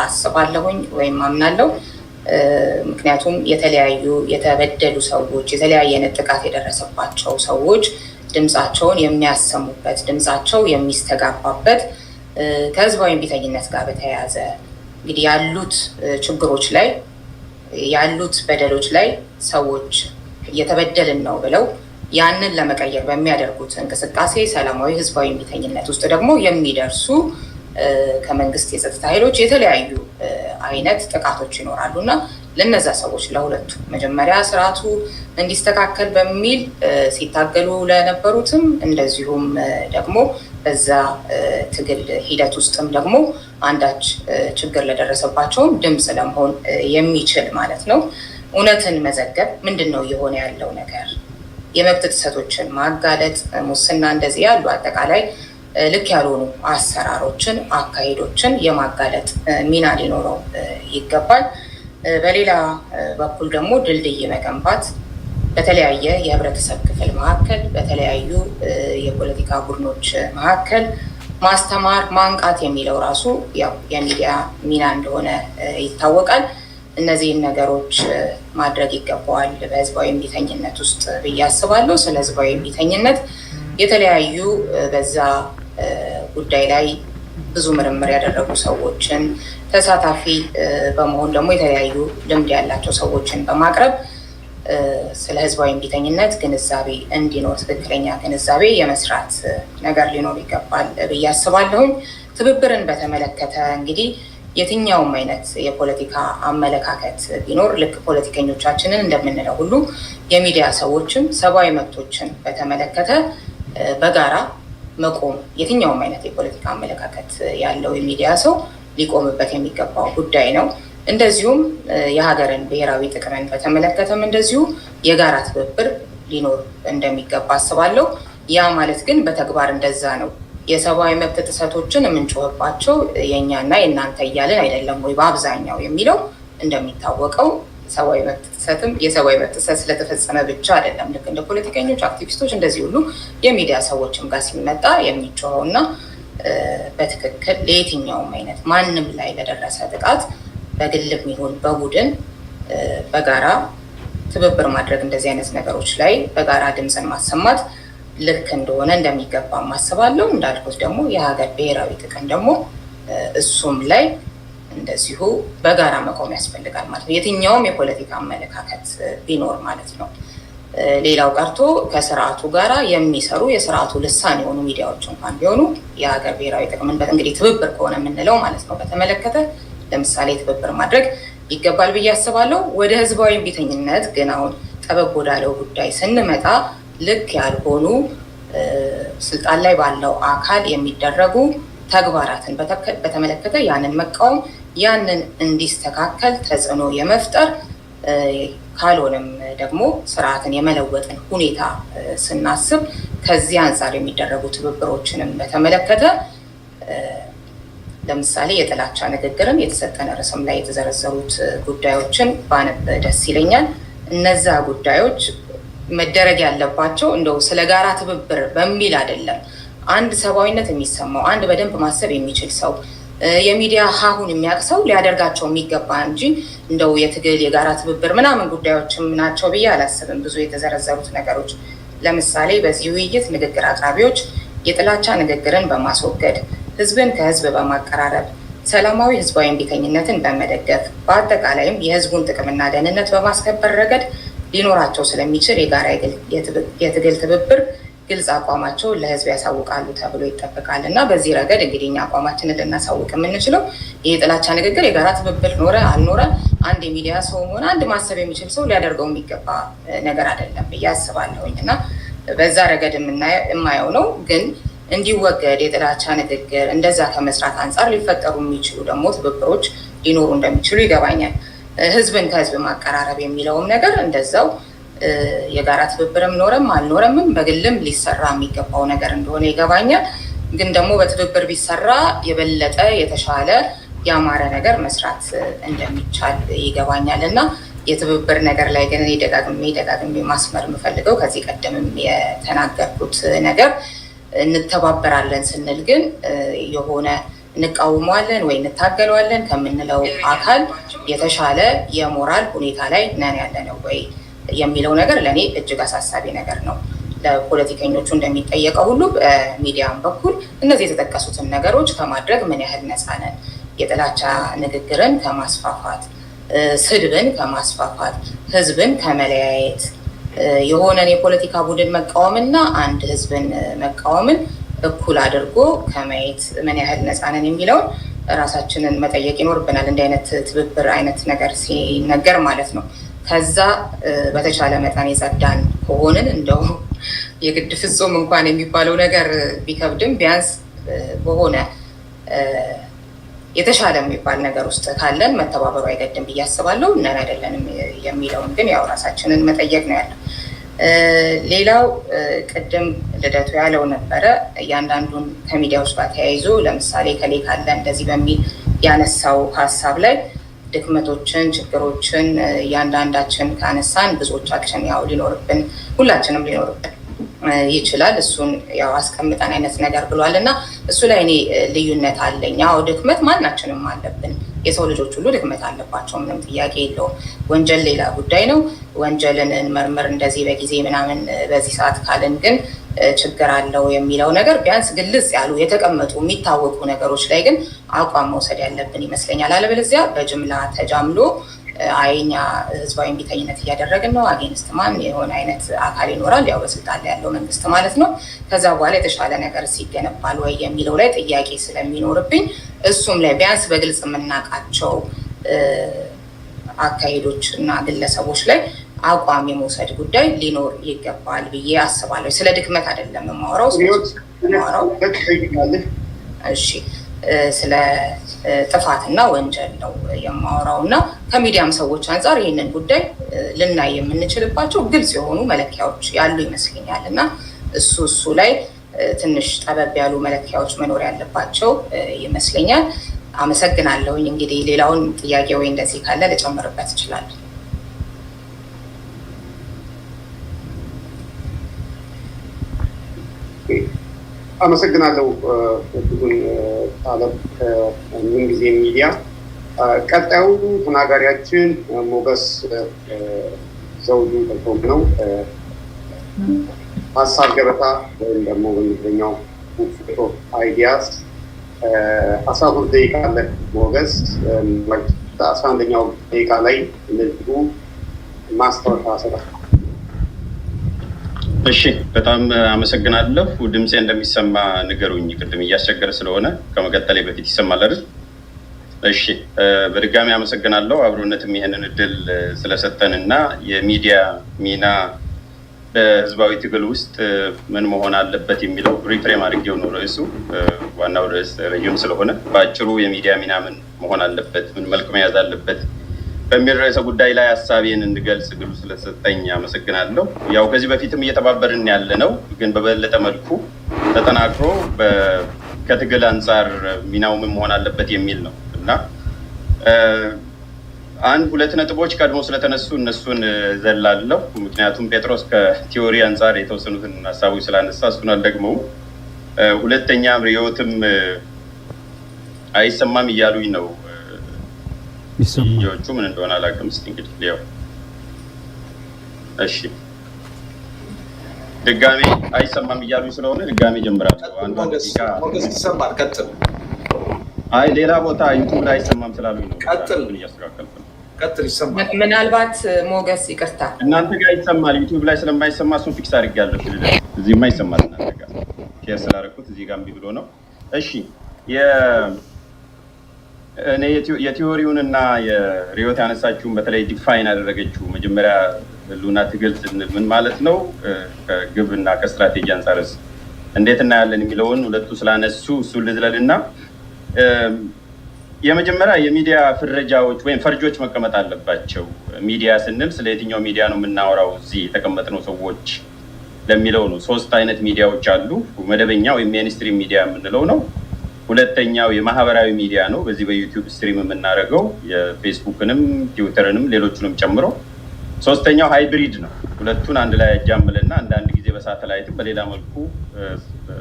አስባለሁኝ ወይም አምናለሁ። ምክንያቱም የተለያዩ የተበደሉ ሰዎች የተለያየ አይነት ጥቃት የደረሰባቸው ሰዎች ድምጻቸውን የሚያሰሙበት ድምጻቸው የሚስተጋባበት ከህዝባዊ እምቢተኝነት ጋር በተያያዘ እንግዲህ ያሉት ችግሮች ላይ ያሉት በደሎች ላይ ሰዎች እየተበደልን ነው ብለው ያንን ለመቀየር በሚያደርጉት እንቅስቃሴ ሰላማዊ ህዝባዊ እምቢተኝነት ውስጥ ደግሞ የሚደርሱ ከመንግስት የጸጥታ ኃይሎች የተለያዩ አይነት ጥቃቶች ይኖራሉ እና ለነዛ ሰዎች ለሁለቱ መጀመሪያ ስርዓቱ እንዲስተካከል በሚል ሲታገሉ ለነበሩትም እንደዚሁም ደግሞ በዛ ትግል ሂደት ውስጥም ደግሞ አንዳች ችግር ለደረሰባቸውም ድምጽ ለመሆን የሚችል ማለት ነው። እውነትን መዘገብ ምንድነው የሆነ ያለው ነገር የመብት ጥሰቶችን ማጋለጥ ሙስና እንደዚህ ያሉ አጠቃላይ ልክ ያልሆኑ አሰራሮችን አካሄዶችን የማጋለጥ ሚና ሊኖረው ይገባል። በሌላ በኩል ደግሞ ድልድይ መገንባት በተለያየ የህብረተሰብ ክፍል መካከል በተለያዩ የፖለቲካ ቡድኖች መካከል ማስተማር ማንቃት የሚለው ራሱ ያው የሚዲያ ሚና እንደሆነ ይታወቃል። እነዚህን ነገሮች ማድረግ ይገባዋል በህዝባዊ እምቢተኝነት ውስጥ ብዬ አስባለሁ። ስለ ህዝባዊ እምቢተኝነት የተለያዩ በዛ ጉዳይ ላይ ብዙ ምርምር ያደረጉ ሰዎችን ተሳታፊ በመሆን ደግሞ የተለያዩ ልምድ ያላቸው ሰዎችን በማቅረብ ስለ ህዝባዊ እምቢተኝነት ግንዛቤ እንዲኖር ትክክለኛ ግንዛቤ የመስራት ነገር ሊኖር ይገባል ብዬ አስባለሁኝ። ትብብርን በተመለከተ እንግዲህ የትኛውም አይነት የፖለቲካ አመለካከት ቢኖር ልክ ፖለቲከኞቻችንን እንደምንለው ሁሉ የሚዲያ ሰዎችም ሰብአዊ መብቶችን በተመለከተ በጋራ መቆም የትኛውም አይነት የፖለቲካ አመለካከት ያለው የሚዲያ ሰው ሊቆምበት የሚገባው ጉዳይ ነው። እንደዚሁም የሀገርን ብሔራዊ ጥቅምን በተመለከተም እንደዚሁ የጋራ ትብብር ሊኖር እንደሚገባ አስባለሁ። ያ ማለት ግን በተግባር እንደዛ ነው። የሰብአዊ መብት ጥሰቶችን የምንጮህባቸው የእኛና የእናንተ እያልን አይደለም ወይ በአብዛኛው የሚለው እንደሚታወቀው ሰብአዊ መብት ጥሰትም የሰብአዊ መብት ጥሰት ስለተፈጸመ ብቻ አይደለም። ልክ እንደ ፖለቲከኞች አክቲቪስቶች እንደዚህ ሁሉ የሚዲያ ሰዎችም ጋር ሲመጣ የሚጮኸው እና በትክክል ለየትኛውም አይነት ማንም ላይ ለደረሰ ጥቃት በግልም ይሁን በቡድን በጋራ ትብብር ማድረግ እንደዚህ አይነት ነገሮች ላይ በጋራ ድምፅን ማሰማት ልክ እንደሆነ እንደሚገባ ማስባለሁ። እንዳልኩት ደግሞ የሀገር ብሔራዊ ጥቅም ደግሞ እሱም ላይ እንደዚሁ በጋራ መቆም ያስፈልጋል ማለት ነው። የትኛውም የፖለቲካ አመለካከት ቢኖር ማለት ነው። ሌላው ቀርቶ ከስርዓቱ ጋራ የሚሰሩ የስርዓቱ ልሳን የሆኑ ሚዲያዎች እንኳን ቢሆኑ የሀገር ብሔራዊ ጥቅምን እንግዲህ ትብብር ከሆነ የምንለው ማለት ነው በተመለከተ ለምሳሌ ትብብር ማድረግ ይገባል ብዬ አስባለሁ። ወደ ህዝባዊ እምቢተኝነት ግን አሁን ጠበብ ወዳለው ጉዳይ ስንመጣ ልክ ያልሆኑ ስልጣን ላይ ባለው አካል የሚደረጉ ተግባራትን በተመለከተ ያንን መቃወም ያንን እንዲስተካከል ተጽዕኖ የመፍጠር ካልሆነም ደግሞ ስርዓትን የመለወጥን ሁኔታ ስናስብ ከዚህ አንጻር የሚደረጉ ትብብሮችንም በተመለከተ ለምሳሌ የጥላቻ ንግግርን የተሰጠነ ርዕስም ላይ የተዘረዘሩት ጉዳዮችን ባነብ ደስ ይለኛል። እነዛ ጉዳዮች መደረግ ያለባቸው እንደው ስለ ጋራ ትብብር በሚል አይደለም። አንድ ሰብአዊነት የሚሰማው አንድ በደንብ ማሰብ የሚችል ሰው የሚዲያ ሀሁን የሚያቅሰው ሊያደርጋቸው የሚገባ እንጂ እንደው የትግል የጋራ ትብብር ምናምን ጉዳዮችም ናቸው ብዬ አላስብም። ብዙ የተዘረዘሩት ነገሮች ለምሳሌ በዚህ ውይይት ንግግር አቅራቢዎች የጥላቻ ንግግርን በማስወገድ ህዝብን ከህዝብ በማቀራረብ ሰላማዊ ህዝባዊ እምቢተኝነትን በመደገፍ በአጠቃላይም የህዝቡን ጥቅምና ደህንነት በማስከበር ረገድ ሊኖራቸው ስለሚችል የጋራ የትግል ትብብር ግልጽ አቋማቸውን ለህዝብ ያሳውቃሉ ተብሎ ይጠበቃል እና በዚህ ረገድ እንግዲህ እኛ አቋማችንን ልናሳውቅ የምንችለው ይህ የጥላቻ ንግግር የጋራ ትብብር ኖረ አልኖረ አንድ የሚዲያ ሰውም ሆነ አንድ ማሰብ የሚችል ሰው ሊያደርገው የሚገባ ነገር አይደለም ብዬ አስባለሁኝ እና በዛ ረገድ የማየው ነው። ግን እንዲወገድ የጥላቻ ንግግር እንደዛ ከመስራት አንጻር ሊፈጠሩ የሚችሉ ደግሞ ትብብሮች ሊኖሩ እንደሚችሉ ይገባኛል። ህዝብን ከህዝብ ማቀራረብ የሚለውም ነገር እንደዛው የጋራ ትብብርም ኖረም አልኖረምም በግልም ሊሰራ የሚገባው ነገር እንደሆነ ይገባኛል። ግን ደግሞ በትብብር ቢሰራ የበለጠ የተሻለ ያማረ ነገር መስራት እንደሚቻል ይገባኛል እና የትብብር ነገር ላይ ግን ደጋግሜ ማስመር የምፈልገው ከዚህ ቀደምም የተናገርኩት ነገር እንተባበራለን ስንል ግን የሆነ እንቃወመዋለን ወይ እንታገለዋለን ከምንለው አካል የተሻለ የሞራል ሁኔታ ላይ ነን ያለነው ወይ የሚለው ነገር ለእኔ እጅግ አሳሳቢ ነገር ነው። ለፖለቲከኞቹ እንደሚጠየቀው ሁሉ በሚዲያም በኩል እነዚህ የተጠቀሱትን ነገሮች ከማድረግ ምን ያህል ነፃ ነን? የጥላቻ ንግግርን ከማስፋፋት፣ ስድብን ከማስፋፋት፣ ህዝብን ከመለያየት፣ የሆነን የፖለቲካ ቡድን መቃወምና አንድ ህዝብን መቃወምን እኩል አድርጎ ከማየት ምን ያህል ነፃ ነን የሚለውን ራሳችንን መጠየቅ ይኖርብናል። እንዲህ አይነት ትብብር አይነት ነገር ሲነገር ማለት ነው። ከዛ በተቻለ መጠን የጸዳን ከሆንን እንደው የግድ ፍጹም እንኳን የሚባለው ነገር ቢከብድም ቢያንስ በሆነ የተሻለ የሚባል ነገር ውስጥ ካለን መተባበሩ አይገድም ብዬ አስባለሁ። እነን አይደለንም የሚለውን ግን ያው ራሳችንን መጠየቅ ነው ያለው። ሌላው ቅድም ልደቱ ያለው ነበረ እያንዳንዱን ከሚዲያዎች ጋር ተያይዞ ለምሳሌ ከሌ ካለ እንደዚህ በሚል ያነሳው ሀሳብ ላይ ድክመቶችን፣ ችግሮችን እያንዳንዳችን ካነሳን ብዙዎቻችን ያው ሊኖርብን ሁላችንም ሊኖርብን ይችላል። እሱን ያው አስቀምጠን አይነት ነገር ብሏል እና እሱ ላይ እኔ ልዩነት አለኝ። ያው ድክመት ማናችንም አለብን። የሰው ልጆች ሁሉ ድክመት አለባቸው፣ ምንም ጥያቄ የለውም። ወንጀል ሌላ ጉዳይ ነው። ወንጀልን እንመርምር እንደዚህ በጊዜ ምናምን በዚህ ሰዓት ካልን ግን ችግር አለው የሚለው ነገር ቢያንስ ግልጽ ያሉ የተቀመጡ የሚታወቁ ነገሮች ላይ ግን አቋም መውሰድ ያለብን ይመስለኛል። አለበለዚያ በጅምላ ተጃምሎ አይኛ ህዝባዊ እምቢተኝነት እያደረግን ነው አጌንስት ማን የሆነ አይነት አካል ይኖራል፣ ያው በስልጣን ላይ ያለው መንግስት ማለት ነው። ከዛ በኋላ የተሻለ ነገር ሲገነባል ወይ የሚለው ላይ ጥያቄ ስለሚኖርብኝ እሱም ላይ ቢያንስ በግልጽ የምናውቃቸው አካሄዶች እና ግለሰቦች ላይ አቋም የመውሰድ ጉዳይ ሊኖር ይገባል ብዬ አስባለሁ። ስለ ድክመት አይደለም የማወራው። እሺ፣ ስለ ጥፋትና ወንጀል ነው የማወራው እና ከሚዲያም ሰዎች አንጻር ይህንን ጉዳይ ልናይ የምንችልባቸው ግልጽ የሆኑ መለኪያዎች ያሉ ይመስለኛል እና እሱ ላይ ትንሽ ጠበብ ያሉ መለኪያዎች መኖር ያለባቸው ይመስለኛል። አመሰግናለሁኝ። እንግዲህ ሌላውን ጥያቄ ወይ እንደዚህ ካለ ልጨምርበት እችላለሁ። አመሰግናለሁ። ብዙን አለም ከምንጊዜ ሚዲያ ቀጣዩ ተናጋሪያችን ሞገስ ዘውዱ ተሾም ነው። ሀሳብ ገበታ ወይም ደግሞ በእንግሊዝኛው ፉቶ አይዲያስ 13 ደቂቃ አለ። ሞገስ 11ኛው ደቂቃ ላይ እንደዚሁ ማስታወሻ ሰጣል። እሺ፣ በጣም አመሰግናለሁ። ድምጼ እንደሚሰማ ንገሩኝ። ቅድም እያስቸገረ ስለሆነ ከመቀጠሌ በፊት ይሰማል አይደል? እሺ፣ በድጋሚ አመሰግናለሁ። አብሮነትም ይሄንን እድል ስለሰጠን እና የሚዲያ ሚና በህዝባዊ ትግል ውስጥ ምን መሆን አለበት የሚለው ሪፍሬም አድርጌው ነው ርዕሱ። ዋናው ርዕስ ረጅም ስለሆነ በአጭሩ የሚዲያ ሚና ምን መሆን አለበት፣ ምን መልክ መያዝ አለበት በሚል ርዕሰ ጉዳይ ላይ ሀሳቤን እንድገልጽ እድሉ ስለሰጠኝ አመሰግናለሁ። ያው ከዚህ በፊትም እየተባበርን ያለ ነው፣ ግን በበለጠ መልኩ ተጠናክሮ ከትግል አንጻር ሚናው ምን መሆን አለበት የሚል ነው እና አንድ ሁለት ነጥቦች ቀድሞ ስለተነሱ እነሱን ዘላለሁ። ምክንያቱም ጴጥሮስ ከቲዎሪ አንጻር የተወሰኑትን ሀሳቦች ስላነሳ እሱን አልደግመውም። ሁለተኛም ሪዮትም አይሰማም እያሉኝ ነው። ልጆቹ ምን እንደሆነ አላውቅም። እስኪ እንግዲህ ሊያው እሺ፣ ድጋሜ አይሰማም እያሉኝ ስለሆነ ድጋሜ ጀምራለሁ። አንዷ ደቂቃ ይሰማል። ቀጥል። አይ ሌላ ቦታ ዩቲዩብ ላይ አይሰማም ስላሉኝ ነው። ቀጥል። እያስተካከልኩ ነው። ቀጥል። ይሰማል። ምናልባት ሞገስ ይቅርታ፣ እናንተ ጋር ይሰማል። ዩቲዩብ ላይ ስለማይሰማ እሱን ፊክስ አድርጌያለሁ። እዚህማ ይሰማል። እናንተ ጋር ሼር ስላደረኩት እዚህ ጋር እምቢ ብሎ ነው። እሺ እኔ የቲዎሪውንና የሪዮት ያነሳችሁን በተለይ ዲፋይን ያደረገችው መጀመሪያ ህልውና ትግል ምን ማለት ነው ከግብ እና ከስትራቴጂ አንጻርስ እንዴት እናያለን የሚለውን ሁለቱ ስላነሱ እሱን ልዝለልና የመጀመሪያ የሚዲያ ፍረጃዎች ወይም ፈርጆች መቀመጥ አለባቸው። ሚዲያ ስንል ስለ የትኛው ሚዲያ ነው የምናወራው? እዚህ የተቀመጥነው ሰዎች ለሚለው ነው። 3 አይነት ሚዲያዎች አሉ። መደበኛ ወይም ሜንስትሪም ሚዲያ የምንለው ነው። ሁለተኛው የማህበራዊ ሚዲያ ነው። በዚህ በዩቲዩብ ስትሪም የምናደርገው የፌስቡክንም ትዊተርንም ሌሎቹንም ጨምሮ። ሶስተኛው ሃይብሪድ ነው። ሁለቱን አንድ ላይ ያጃምልና አንዳንድ ጊዜ በሳተላይትም በሌላ መልኩ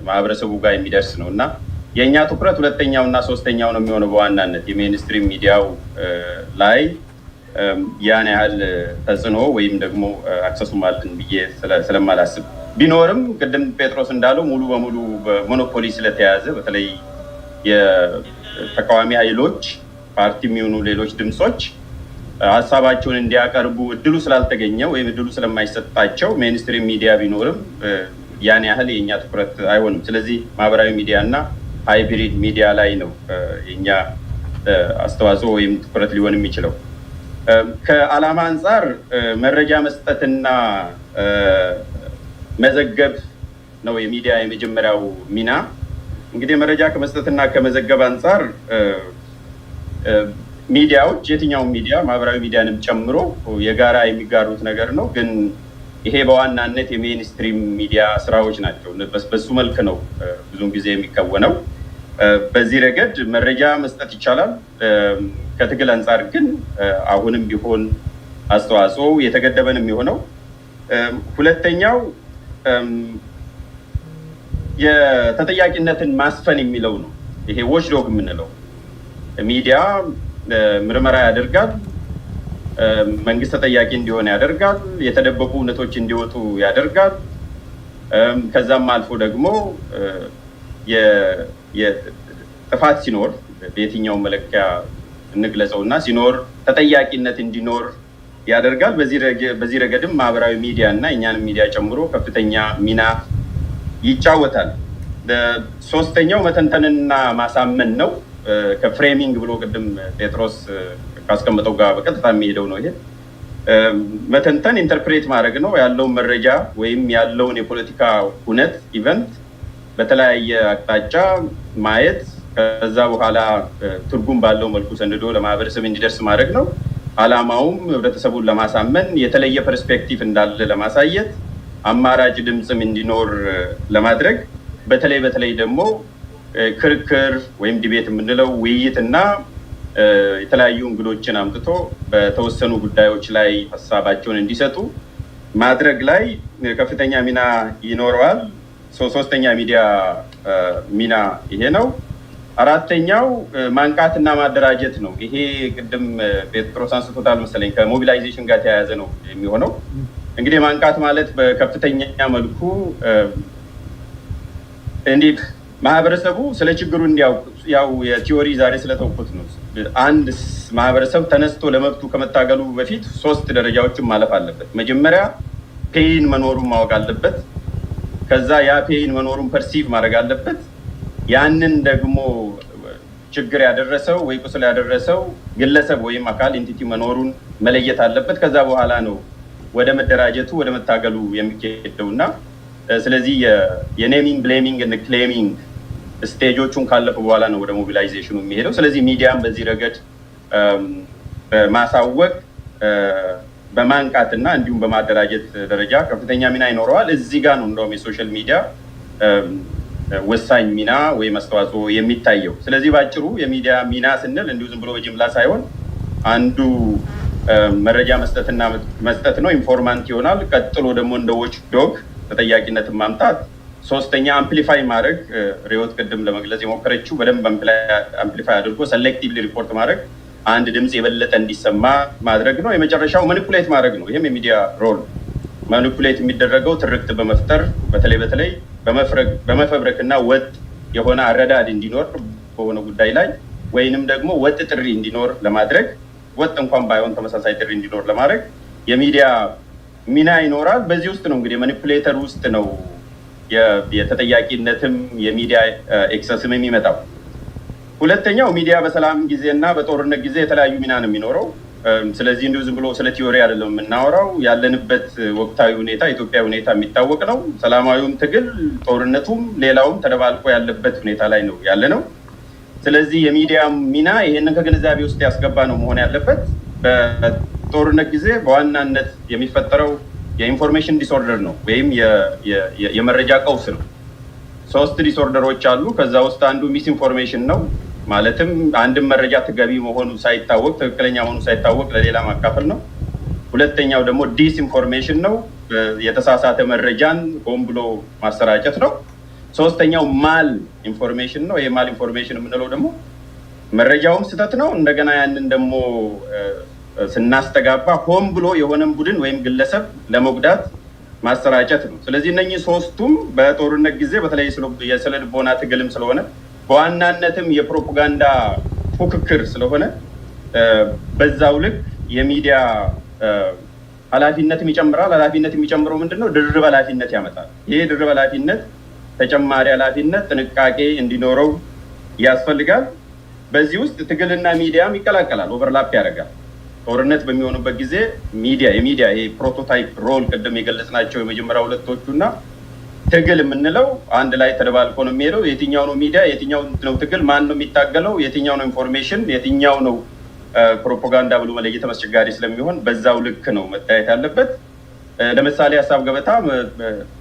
ማህበረሰቡ ጋር የሚደርስ ነው እና የእኛ ትኩረት ሁለተኛው እና ሶስተኛው ነው የሚሆነው። በዋናነት የሜንስትሪም ሚዲያው ላይ ያን ያህል ተጽዕኖ ወይም ደግሞ አክሰሱም አለን ብዬ ስለማላስብ ቢኖርም ቅድም ጴጥሮስ እንዳለው ሙሉ በሙሉ በሞኖፖሊ ስለተያዘ በተለይ የተቃዋሚ ኃይሎች ፓርቲ የሚሆኑ ሌሎች ድምፆች ሀሳባቸውን እንዲያቀርቡ እድሉ ስላልተገኘ ወይም እድሉ ስለማይሰጣቸው ሜንስትሪም ሚዲያ ቢኖርም ያን ያህል የእኛ ትኩረት አይሆንም። ስለዚህ ማህበራዊ ሚዲያ እና ሃይብሪድ ሚዲያ ላይ ነው የኛ አስተዋጽኦ ወይም ትኩረት ሊሆን የሚችለው። ከዓላማ አንጻር መረጃ መስጠትና መዘገብ ነው የሚዲያ የመጀመሪያው ሚና። እንግዲህ መረጃ ከመስጠትና ከመዘገብ አንጻር ሚዲያዎች የትኛውም ሚዲያ ማህበራዊ ሚዲያንም ጨምሮ የጋራ የሚጋሩት ነገር ነው። ግን ይሄ በዋናነት የሜንስትሪም ሚዲያ ስራዎች ናቸው። በሱ መልክ ነው ብዙውን ጊዜ የሚከወነው። በዚህ ረገድ መረጃ መስጠት ይቻላል። ከትግል አንጻር ግን አሁንም ቢሆን አስተዋጽኦ የተገደበን የሚሆነው። ሁለተኛው የተጠያቂነትን ማስፈን የሚለው ነው። ይሄ ዎችዶግ የምንለው ሚዲያ ምርመራ ያደርጋል፣ መንግስት ተጠያቂ እንዲሆን ያደርጋል፣ የተደበቁ እውነቶች እንዲወጡ ያደርጋል። ከዛም አልፎ ደግሞ ጥፋት ሲኖር በየትኛው መለኪያ እንግለጸው እና ሲኖር ተጠያቂነት እንዲኖር ያደርጋል። በዚህ ረገድም ማህበራዊ ሚዲያ እና እኛንም ሚዲያ ጨምሮ ከፍተኛ ሚና ይጫወታል። ሶስተኛው መተንተንና ማሳመን ነው። ከፍሬሚንግ ብሎ ቅድም ጴጥሮስ ካስቀመጠው ጋር በቀጥታ የሚሄደው ነው። ይሄ መተንተን ኢንተርፕሬት ማድረግ ነው። ያለውን መረጃ ወይም ያለውን የፖለቲካ እውነት ኢቨንት በተለያየ አቅጣጫ ማየት፣ ከዛ በኋላ ትርጉም ባለው መልኩ ሰንዶ ለማህበረሰብ እንዲደርስ ማድረግ ነው። ዓላማውም ህብረተሰቡን ለማሳመን፣ የተለየ ፐርስፔክቲቭ እንዳለ ለማሳየት፣ አማራጭ ድምፅም እንዲኖር ለማድረግ፣ በተለይ ደግሞ ክርክር ወይም ዲቤት የምንለው ውይይት እና የተለያዩ እንግዶችን አምጥቶ በተወሰኑ ጉዳዮች ላይ ሀሳባቸውን እንዲሰጡ ማድረግ ላይ ከፍተኛ ሚና ይኖረዋል። ሶስተኛ ሚዲያ ሚና ይሄ ነው። አራተኛው ማንቃትና ማደራጀት ነው። ይሄ ቅድም ጴጥሮስ አንስቶታል መሰለኝ፣ ከሞቢላይዜሽን ጋር ተያያዘ ነው የሚሆነው። እንግዲህ ማንቃት ማለት በከፍተኛ መልኩ እንዲህ ማህበረሰቡ ስለ ችግሩ እንዲያውቅ፣ ያው የቲዎሪ ዛሬ ስለተውኩት ነው። አንድ ማህበረሰብ ተነስቶ ለመብቱ ከመታገሉ በፊት 3 ደረጃዎችን ማለፍ አለበት። መጀመሪያ ፔይን መኖሩን ማወቅ አለበት። ከዛ ያ ፔይን መኖሩን ፐርሲቭ ማድረግ አለበት። ያንን ደግሞ ችግር ያደረሰው ወይ ቁስል ያደረሰው ግለሰብ ወይም አካል ኢንቲቲ መኖሩን መለየት አለበት። ከዛ በኋላ ነው ወደ መደራጀቱ ወደ መታገሉ የሚካሄደው እና ስለዚህ የኔሚንግ ብሌሚንግ እና ክሌሚንግ ስቴጆቹን ካለፈ በኋላ ነው ወደ ሞቢላይዜሽኑ የሚሄደው። ስለዚህ ሚዲያም በዚህ ረገድ በማሳወቅ በማንቃትና እንዲሁም በማደራጀት ደረጃ ከፍተኛ ሚና ይኖረዋል። እዚህ ጋር ነው እንደውም የሶሻል ሚዲያ ወሳኝ ሚና ወይም አስተዋጽኦ የሚታየው። ስለዚህ ባጭሩ የሚዲያ ሚና ስንል እንዲሁ ዝም ብሎ በጅምላ ሳይሆን አንዱ መረጃ መስጠትና መስጠት ነው፣ ኢንፎርማንት ይሆናል። ቀጥሎ ደግሞ እንደ ዎች ዶግ ተጠያቂነትን ማምጣት፣ ሶስተኛ አምፕሊፋይ ማድረግ ሪዮት ቅድም ለመግለጽ የሞከረችው በደንብ አምፕሊፋይ አድርጎ ሰሌክቲቭሊ ሪፖርት ማድረግ አንድ ድምፅ የበለጠ እንዲሰማ ማድረግ ነው። የመጨረሻው ማኒፑሌት ማድረግ ነው። ይህም የሚዲያ ሮል ማኒፑሌት የሚደረገው ትርክት በመፍጠር በተለይ በመፈብረክ እና ወጥ የሆነ አረዳድ እንዲኖር በሆነ ጉዳይ ላይ ወይንም ደግሞ ወጥ ጥሪ እንዲኖር ለማድረግ ወጥ እንኳን ባይሆን ተመሳሳይ ጥሪ እንዲኖር ለማድረግ የሚዲያ ሚና ይኖራል። በዚህ ውስጥ ነው እንግዲህ ማኒፑሌተር ውስጥ ነው የተጠያቂነትም የሚዲያ ኤክሰስም የሚመጣው። ሁለተኛው ሚዲያ በሰላም ጊዜና በጦርነት ጊዜ የተለያዩ ሚና ነው የሚኖረው። ስለዚህ እንዲሁ ዝም ብሎ ስለ ቲዮሪ አይደለም የምናወራው። ያለንበት ወቅታዊ ሁኔታ የኢትዮጵያ ሁኔታ የሚታወቅ ነው። ሰላማዊውም ትግል ጦርነቱም ሌላውም ተደባልቆ ያለበት ሁኔታ ላይ ነው ያለ ነው። ስለዚህ የሚዲያ ሚና ይሄንን ከግንዛቤ ውስጥ ያስገባ ነው መሆን ያለበት። በጦርነት ጊዜ በዋናነት የሚፈጠረው የኢንፎርሜሽን ዲስኦርደር ነው ወይም የመረጃ ቀውስ ነው። 3 ዲስኦርደሮች አሉ። ከዛ ውስጥ አንዱ ሚስ ኢንፎርሜሽን ነው። ማለትም አንድም መረጃ ተገቢ መሆኑ ሳይታወቅ ትክክለኛ መሆኑ ሳይታወቅ ለሌላ ማካፈል ነው። ሁለተኛው ደግሞ ዲስኢንፎርሜሽን ነው። የተሳሳተ መረጃን ሆን ብሎ ማሰራጨት ነው። ሶስተኛው ማል ኢንፎርሜሽን ነው። ይሄ ማል ኢንፎርሜሽን የምንለው ደግሞ መረጃውም ስህተት ነው። እንደገና ያንን ደግሞ ስናስተጋባ ሆን ብሎ የሆነን ቡድን ወይም ግለሰብ ለመጉዳት ማሰራጨት ነው። ስለዚህ እነኚህ 3ቱም በጦርነት ጊዜ በተለይ የስነ ልቦና ትግልም ስለሆነ በዋናነትም የፕሮፓጋንዳ ፉክክር ስለሆነ በዛው ልክ የሚዲያ ኃላፊነትም ይጨምራል። ኃላፊነት የሚጨምረው ምንድነው? ድርብ ኃላፊነት ያመጣል። ይሄ ድርብ ኃላፊነት ተጨማሪ ኃላፊነት ጥንቃቄ እንዲኖረው ያስፈልጋል። በዚህ ውስጥ ትግልና ሚዲያም ይቀላቀላል፣ ኦቨርላፕ ያደርጋል። ጦርነት በሚሆኑበት ጊዜ የሚዲያ ይሄ ፕሮቶታይፕ ሮል ቅድም የገለጽናቸው የመጀመሪያ ሁለቶቹ እና ትግል የምንለው አንድ ላይ ተደባልቆ ነው የሚሄደው። የትኛው ነው ሚዲያ፣ የትኛው ነው ትግል፣ ማን ነው የሚታገለው፣ የትኛው ነው ኢንፎርሜሽን፣ የትኛው ነው ፕሮፓጋንዳ ብሎ መለየት አስቸጋሪ ስለሚሆን በዛው ልክ ነው መታየት ያለበት። ለምሳሌ ሀሳብ ገበታ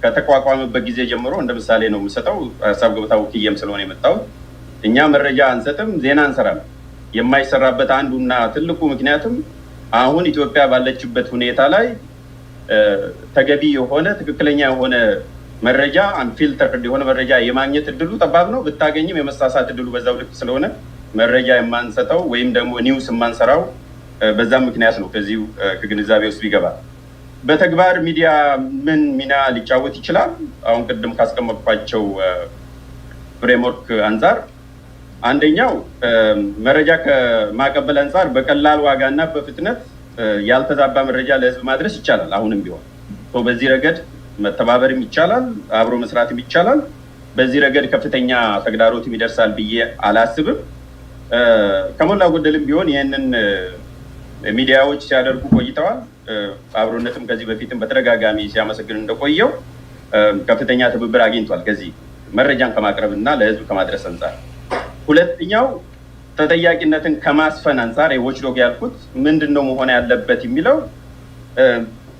ከተቋቋመበት ጊዜ ጀምሮ እንደ ምሳሌ ነው የምሰጠው። ሀሳብ ገበታ ወክዬም ስለሆነ የመጣሁት እኛ መረጃ አንሰጥም፣ ዜና እንሰራለን። የማይሰራበት አንዱና ትልቁ ምክንያትም አሁን ኢትዮጵያ ባለችበት ሁኔታ ላይ ተገቢ የሆነ ትክክለኛ የሆነ መረጃ አንፊልተርድ የሆነ መረጃ የማግኘት እድሉ ጠባብ ነው። ብታገኝም የመሳሳት እድሉ በዛው ልክ ስለሆነ መረጃ የማንሰጠው ወይም ደግሞ ኒውስ የማንሰራው በዛም ምክንያት ነው። ከዚሁ ከግንዛቤ ውስጥ ቢገባ በተግባር ሚዲያ ምን ሚና ሊጫወት ይችላል? አሁን ቅድም ካስቀመጥኳቸው ፍሬምወርክ አንጻር አንደኛው መረጃ ከማቀበል አንጻር በቀላል ዋጋና በፍጥነት ያልተዛባ መረጃ ለህዝብ ማድረስ ይቻላል። አሁንም ቢሆን በዚህ ረገድ መተባበርም ይቻላል፣ አብሮ መስራትም ይቻላል። በዚህ ረገድ ከፍተኛ ተግዳሮትም ይደርሳል ብዬ አላስብም። ከሞላ ጎደልም ቢሆን ይህንን ሚዲያዎች ሲያደርጉ ቆይተዋል። አብሮነትም ከዚህ በፊትም በተደጋጋሚ ሲያመሰግን እንደቆየው ከፍተኛ ትብብር አግኝቷል ከዚህ መረጃን ከማቅረብ እና ለህዝብ ከማድረስ አንጻር። ሁለተኛው ተጠያቂነትን ከማስፈን አንጻር የዎችዶግ ያልኩት ምንድን ነው መሆን ያለበት የሚለው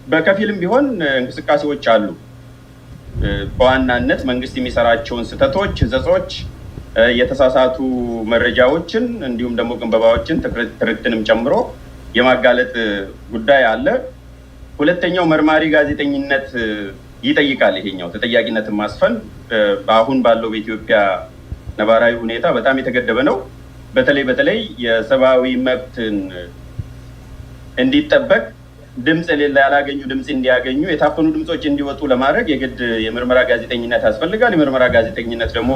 በከፊልም ቢሆን እንቅስቃሴዎች አሉ። በዋናነት መንግስት የሚሰራቸውን ስህተቶች፣ ህጸጾች፣ የተሳሳቱ መረጃዎችን እንዲሁም ደግሞ ግንበባዎችን ትርክትንም ጨምሮ የማጋለጥ ጉዳይ አለ። ሁለተኛው መርማሪ ጋዜጠኝነት ይጠይቃል። ይሄኛው ተጠያቂነትን ማስፈን አሁን ባለው በኢትዮጵያ ነባራዊ ሁኔታ በጣም የተገደበ ነው። በተለይ የሰብአዊ መብትን እንዲጠበቅ ድምፅ ያላገኙ ድምፅ እንዲያገኙ፣ የታፈኑ ድምፆች እንዲወጡ ለማድረግ የግድ የምርመራ ጋዜጠኝነት ያስፈልጋል። የምርመራ ጋዜጠኝነት ደግሞ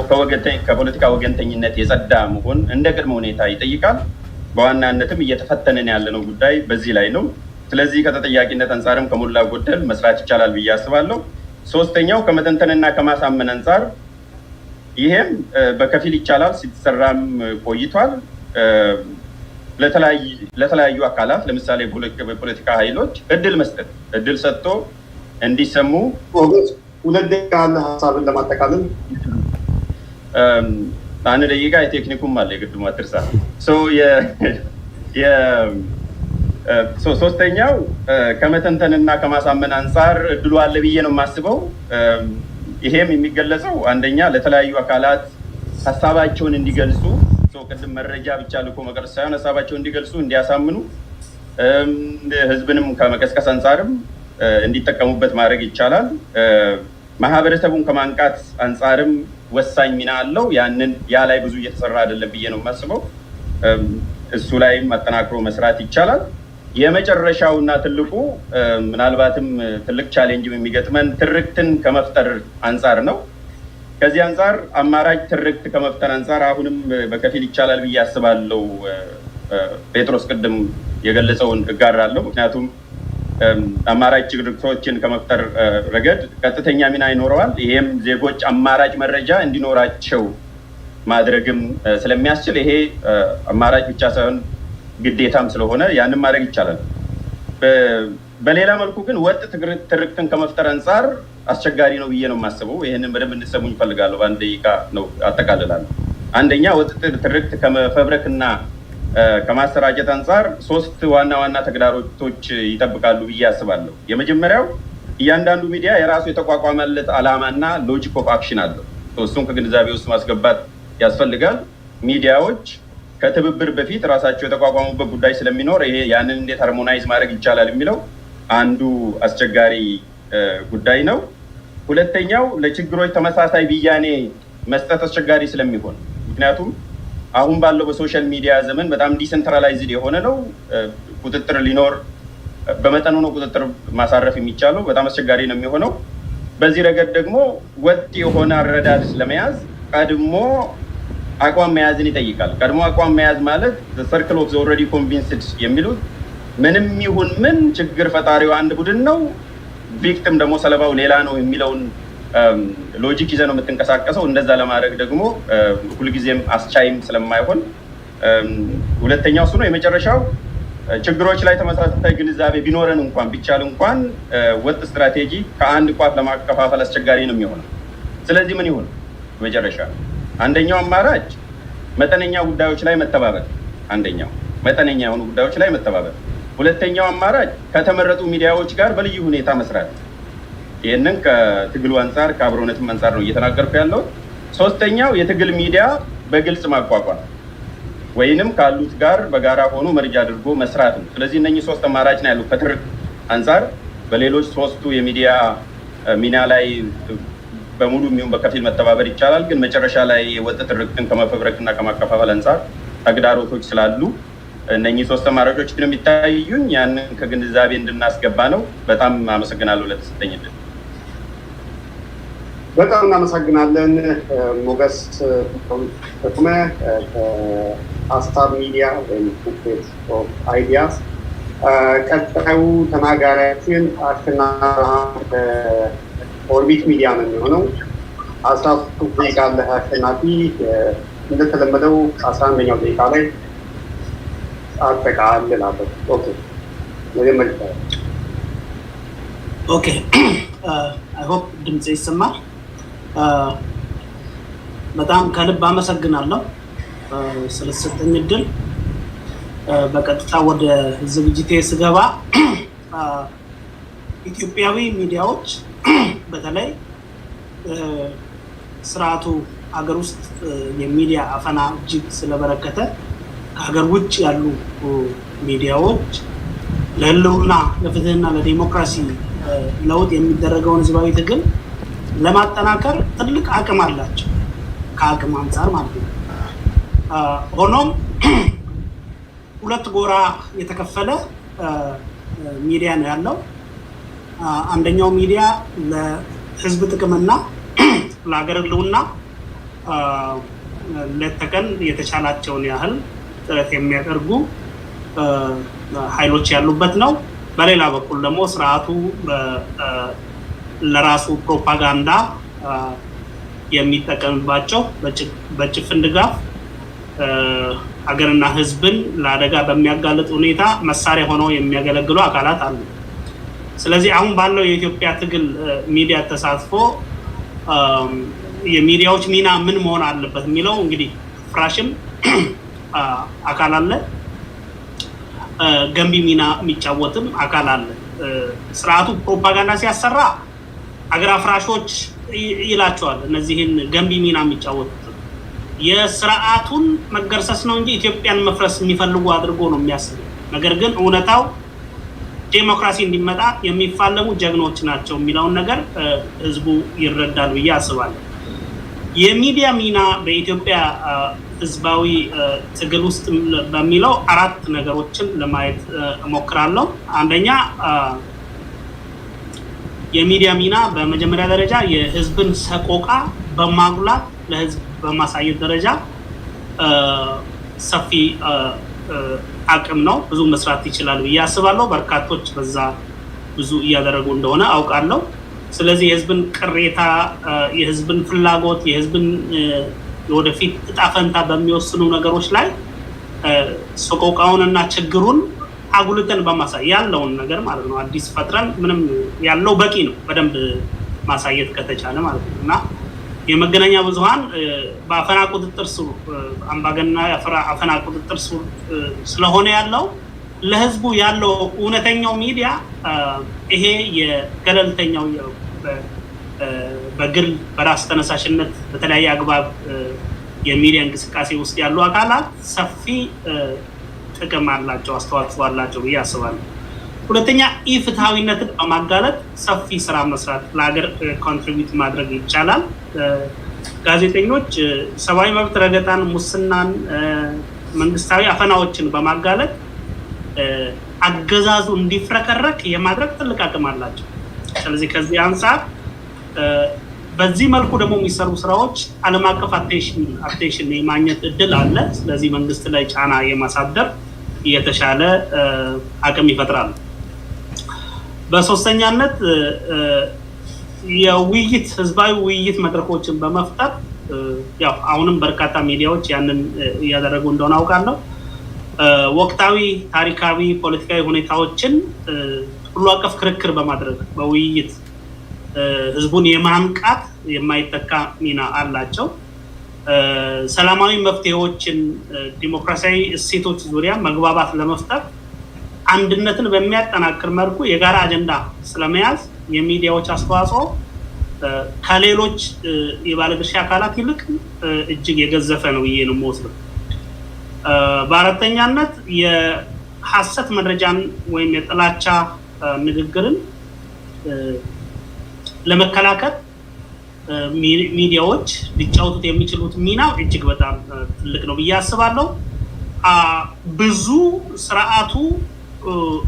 ከፖለቲካ ወገንተኝነት የጸዳ መሆን እንደ ቅድመ ሁኔታ ይጠይቃል። በዋናነትም እየተፈተነን ያለነው ጉዳይ በዚህ ላይ ነው። ስለዚህ ከተጠያቂነት አንጻርም ከሞላ ጎደል መስራት ይቻላል ብዬ አስባለሁ። ሶስተኛው ከመተንተንና ከማሳመን አንጻር ይሄም በከፊል ይቻላል፣ ሲሰራም ቆይቷል። ለተለያዩ አካላት ለምሳሌ በፖለቲካ ኃይሎች እድል መስጠት፣ እድል ሰጥቶ እንዲሰሙ። ሁለት ደቂቃ አለ ሀሳብን ለማጠቃለል። አንድ ደቂቃ የቴክኒኩም አለ የግድሙ አትርሳ። ሶስተኛው ከመተንተንና ከማሳመን አንጻር እድሉ አለ ብዬ ነው የማስበው። ይሄም የሚገለጸው አንደኛ ለተለያዩ አካላት ሀሳባቸውን እንዲገልጹ፣ ቅድም መረጃ ብቻ ልኮ መቅረጽ ሳይሆን ሀሳባቸውን እንዲገልጹ፣ እንዲያሳምኑ፣ ህዝብንም ከመቀስቀስ አንጻርም እንዲጠቀሙበት ማድረግ ይቻላል። ማህበረሰቡን ከማንቃት አንጻርም ወሳኝ ሚና አለው። ያ ላይ ብዙ እየተሰራ አይደለም ብዬ ነው የማስበው። እሱ ላይም አጠናክሮ መስራት ይቻላል። የመጨረሻውና ትልቁ ምናልባትም ትልቅ ቻሌንጅ የሚገጥመን ትርክትን ከመፍጠር አንጻር ነው። ከዚህ አንጻር አማራጭ ትርክት ከመፍጠር አንጻር አሁንም በከፊል ይቻላል ብዬ አስባለሁ። ጴጥሮስ ቅድም የገለጸውን እጋራለሁ። ምክንያቱም አማራጭ ትርክቶችን ከመፍጠር ረገድ ቀጥተኛ ሚና ይኖረዋል። ይሄም ዜጎች አማራጭ መረጃ እንዲኖራቸው ማድረግም ስለሚያስችል ይሄ አማራጭ ብቻ ሳይሆን ግዴታም ስለሆነ ያንን ማድረግ ይቻላል። በሌላ መልኩ ግን ወጥ ትርክትን ከመፍጠር አንጻር አስቸጋሪ ነው ብዬ ነው የማስበው። ይህንን በደንብ እንድትሰሙኝ እፈልጋለሁ። በአንድ ደቂቃ ነው አጠቃልላለሁ። አንደኛ ወጥ ትርክት ከመፈብረክና ከማሰራጨት አንጻር 3 ዋና ዋና ተግዳሮቶች ይጠብቃሉ ብዬ አስባለሁ። የመጀመሪያው እያንዳንዱ ሚዲያ የራሱ የተቋቋመለት ዓላማና ሎጂክ ኦፍ አክሽን አለው። እሱን ከግንዛቤ ውስጥ ማስገባት ያስፈልጋል። ሚዲያዎች ከትብብር በፊት ራሳቸው የተቋቋሙበት ጉዳይ ስለሚኖር ይሄ ያንን እንዴት ሃርሞናይዝ ማድረግ ይቻላል የሚለው አንዱ አስቸጋሪ ጉዳይ ነው። ሁለተኛው ለችግሮች ተመሳሳይ ብያኔ መስጠት አስቸጋሪ ስለሚሆን፣ ምክንያቱም አሁን ባለው በሶሻል ሚዲያ ዘመን በጣም ዲሰንትራላይዝድ የሆነ ነው። ቁጥጥር ሊኖር በመጠኑ ነው ቁጥጥር ማሳረፍ የሚቻለው። በጣም አስቸጋሪ ነው የሚሆነው። በዚህ ረገድ ደግሞ ወጥ የሆነ አረዳድ ለመያዝ ቀድሞ አቋም መያዝን ይጠይቃል። ቀድሞ አቋም መያዝ ማለት ሰርክል ኦፍ ኦልሬዲ ኮንቪንስድ የሚሉት ምንም ይሁን ምን ችግር ፈጣሪው አንድ ቡድን ነው፣ ቪክቲም ደግሞ ሰለባው ሌላ ነው የሚለውን ሎጂክ ይዘህ ነው የምትንቀሳቀሰው። እንደዛ ለማድረግ ደግሞ ሁልጊዜም አስቻይም ስለማይሆን ሁለተኛው እሱ ነው። የመጨረሻው ችግሮች ላይ ተመሳሳይ ግንዛቤ ቢኖረን እንኳን ቢቻል እንኳን ወጥ ስትራቴጂ ከአንድ ቋት ለማከፋፈል አስቸጋሪ ነው የሚሆነው። ስለዚህ ምን ይሁን? መጨረሻ አንደኛው አማራጭ መጠነኛ ጉዳዮች ላይ መተባበር፣ አንደኛው መጠነኛ የሆኑ ጉዳዮች ላይ መተባበር። ሁለተኛው አማራጭ ከተመረጡ ሚዲያዎች ጋር በልዩ ሁኔታ መስራት። ይህንን ከትግሉ አንጻር ከአብሮነትም አንጻር ነው እየተናገርኩ ያለው። ሶስተኛው የትግል ሚዲያ በግልጽ ማቋቋም ወይንም ካሉት ጋር በጋራ ሆኖ መርጃ አድርጎ መስራት ነው። ስለዚህ እነኚህ 3 አማራጭ ነው ያሉት ከትርክት አንጻር። በሌሎች 3ቱ የሚዲያ ሚና ላይ በሙሉ የሚሆን በከፊል መተባበር ይቻላል። ግን መጨረሻ ላይ ወጥ ትርክትን ከመፈብረክና ከማከፋፈል አንጻር ተግዳሮቶች ስላሉ እነኚህ 3 አማራጮች ግን የሚታዩኝ ያንን ከግንዛቤ እንድናስገባ ነው። በጣም አመሰግናለሁ ለተሰጠኝ ዕድል። በጣም እናመሰግናለን ሞገስ ተኩመ ከሀሳብ ሚዲያ ወይም ቡኬት ኦፍ አይዲያስ። ቀጣዩ ተናጋሪያችን አሸናፊ ኦርቢት ሚዲያ ነው የሚሆነው። 13 ደቂቃ አለ አሸናፊ። እንደተለመደው 11ኛው ደቂቃ ላይ አጠቃልላለሁ። ኦኬ መጀመሪያ ኦኬ አይ ሆፕ ድምጼ ይሰማል። በጣም ከልብ አመሰግናለሁ ስለተሰጠኝ እድል። በቀጥታ ወደ ዝግጅቴ ስገባ ኢትዮጵያዊ ሚዲያዎች በተለይ ስርዓቱ ሀገር ውስጥ የሚዲያ አፈና እጅግ ስለበረከተ ከሀገር ውጭ ያሉ ሚዲያዎች ለህልውና ለፍትህና ለዲሞክራሲ ለውጥ የሚደረገውን ህዝባዊ ትግል ለማጠናከር ትልቅ አቅም አላቸው፣ ከአቅም አንጻር ማለት ነው። ሆኖም ሁለት ጎራ የተከፈለ ሚዲያ ነው ያለው። አንደኛው ሚዲያ ለህዝብ ጥቅምና ለሀገር ህልውና ሌት ተቀን የተቻላቸውን ያህል ጥረት የሚያደርጉ ኃይሎች ያሉበት ነው። በሌላ በኩል ደግሞ ስርዓቱ ለራሱ ፕሮፓጋንዳ የሚጠቀምባቸው በጭፍን ድጋፍ ሀገርና ህዝብን ለአደጋ በሚያጋልጥ ሁኔታ መሳሪያ ሆነው የሚያገለግሉ አካላት አሉ። ስለዚህ አሁን ባለው የኢትዮጵያ ትግል ሚዲያ ተሳትፎ የሚዲያዎች ሚና ምን መሆን አለበት የሚለው እንግዲህ ፍራሽም አካል አለ፣ ገንቢ ሚና የሚጫወትም አካል አለ። ስርዓቱ ፕሮፓጋንዳ ሲያሰራ አገር አፍራሾች ይላቸዋል እነዚህን ገንቢ ሚና የሚጫወቱት። የስርዓቱን መገርሰስ ነው እንጂ ኢትዮጵያን መፍረስ የሚፈልጉ አድርጎ ነው የሚያስበው። ነገር ግን እውነታው ዴሞክራሲ እንዲመጣ የሚፋለሙ ጀግኖች ናቸው የሚለውን ነገር ህዝቡ ይረዳል ብዬ አስባለሁ። የሚዲያ ሚና በኢትዮጵያ ህዝባዊ ትግል ውስጥ በሚለው 4 ነገሮችን ለማየት እሞክራለሁ። አንደኛ የሚዲያ ሚና በመጀመሪያ ደረጃ የህዝብን ሰቆቃ በማጉላት ለህዝብ በማሳየት ደረጃ ሰፊ አቅም ነው። ብዙ መስራት ይችላል ብዬ አስባለሁ። በርካቶች በዛ ብዙ እያደረጉ እንደሆነ አውቃለሁ። ስለዚህ የህዝብን ቅሬታ፣ የህዝብን ፍላጎት፣ የህዝብን የወደፊት እጣ ፈንታ በሚወስኑ ነገሮች ላይ ሰቆቃውንና ችግሩን አጉልተን በማሳየት ያለውን ነገር ማለት ነው። አዲስ ፈጥረን ምንም ያለው በቂ ነው በደንብ ማሳየት ከተቻለ ማለት ነው። እና የመገናኛ ብዙሃን በአፈና ቁጥጥር ስር አምባገነናዊ አፈና ቁጥጥር ስር ስለሆነ ያለው ለህዝቡ ያለው እውነተኛው ሚዲያ ይሄ የገለልተኛው በግል በራስ ተነሳሽነት በተለያየ አግባብ የሚዲያ እንቅስቃሴ ውስጥ ያሉ አካላት ሰፊ ጥቅም አላቸው፣ አስተዋጽኦ አላቸው ብዬ አስባለሁ። ሁለተኛ ኢፍትሃዊነትን በማጋለጥ ሰፊ ስራ መስራት ለሀገር ኮንትሪቢዩት ማድረግ ይቻላል። ጋዜጠኞች ሰብአዊ መብት ረገጣን፣ ሙስናን፣ መንግስታዊ አፈናዎችን በማጋለጥ አገዛዙ እንዲፍረከረክ የማድረግ ትልቅ አቅም አላቸው። ስለዚህ ከዚህ አንጻር በዚህ መልኩ ደግሞ የሚሰሩ ስራዎች ዓለም አቀፍ አቴንሽን የማግኘት እድል አለ። ስለዚህ መንግስት ላይ ጫና የማሳደር የተሻለ አቅም ይፈጥራሉ። በሶስተኛነት የውይይት ህዝባዊ ውይይት መድረኮችን በመፍጠር ያው አሁንም በርካታ ሚዲያዎች ያንን እያደረጉ እንደሆነ አውቃለሁ። ወቅታዊ፣ ታሪካዊ፣ ፖለቲካዊ ሁኔታዎችን ሁሉ አቀፍ ክርክር በማድረግ በውይይት ህዝቡን የማንቃት የማይተካ ሚና አላቸው። ሰላማዊ መፍትሄዎችን፣ ዲሞክራሲያዊ እሴቶች ዙሪያ መግባባት ለመፍጠር አንድነትን በሚያጠናክር መልኩ የጋራ አጀንዳ ስለመያዝ የሚዲያዎች አስተዋጽኦ ከሌሎች የባለድርሻ አካላት ይልቅ እጅግ የገዘፈ ነው ብዬ ነው የምወስደው። በአራተኛነት የሐሰት መረጃን ወይም የጥላቻ ንግግርን ለመከላከል ሚዲያዎች ሊጫወቱት የሚችሉት ሚና እጅግ በጣም ትልቅ ነው ብዬ አስባለሁ። ብዙ ስርዓቱ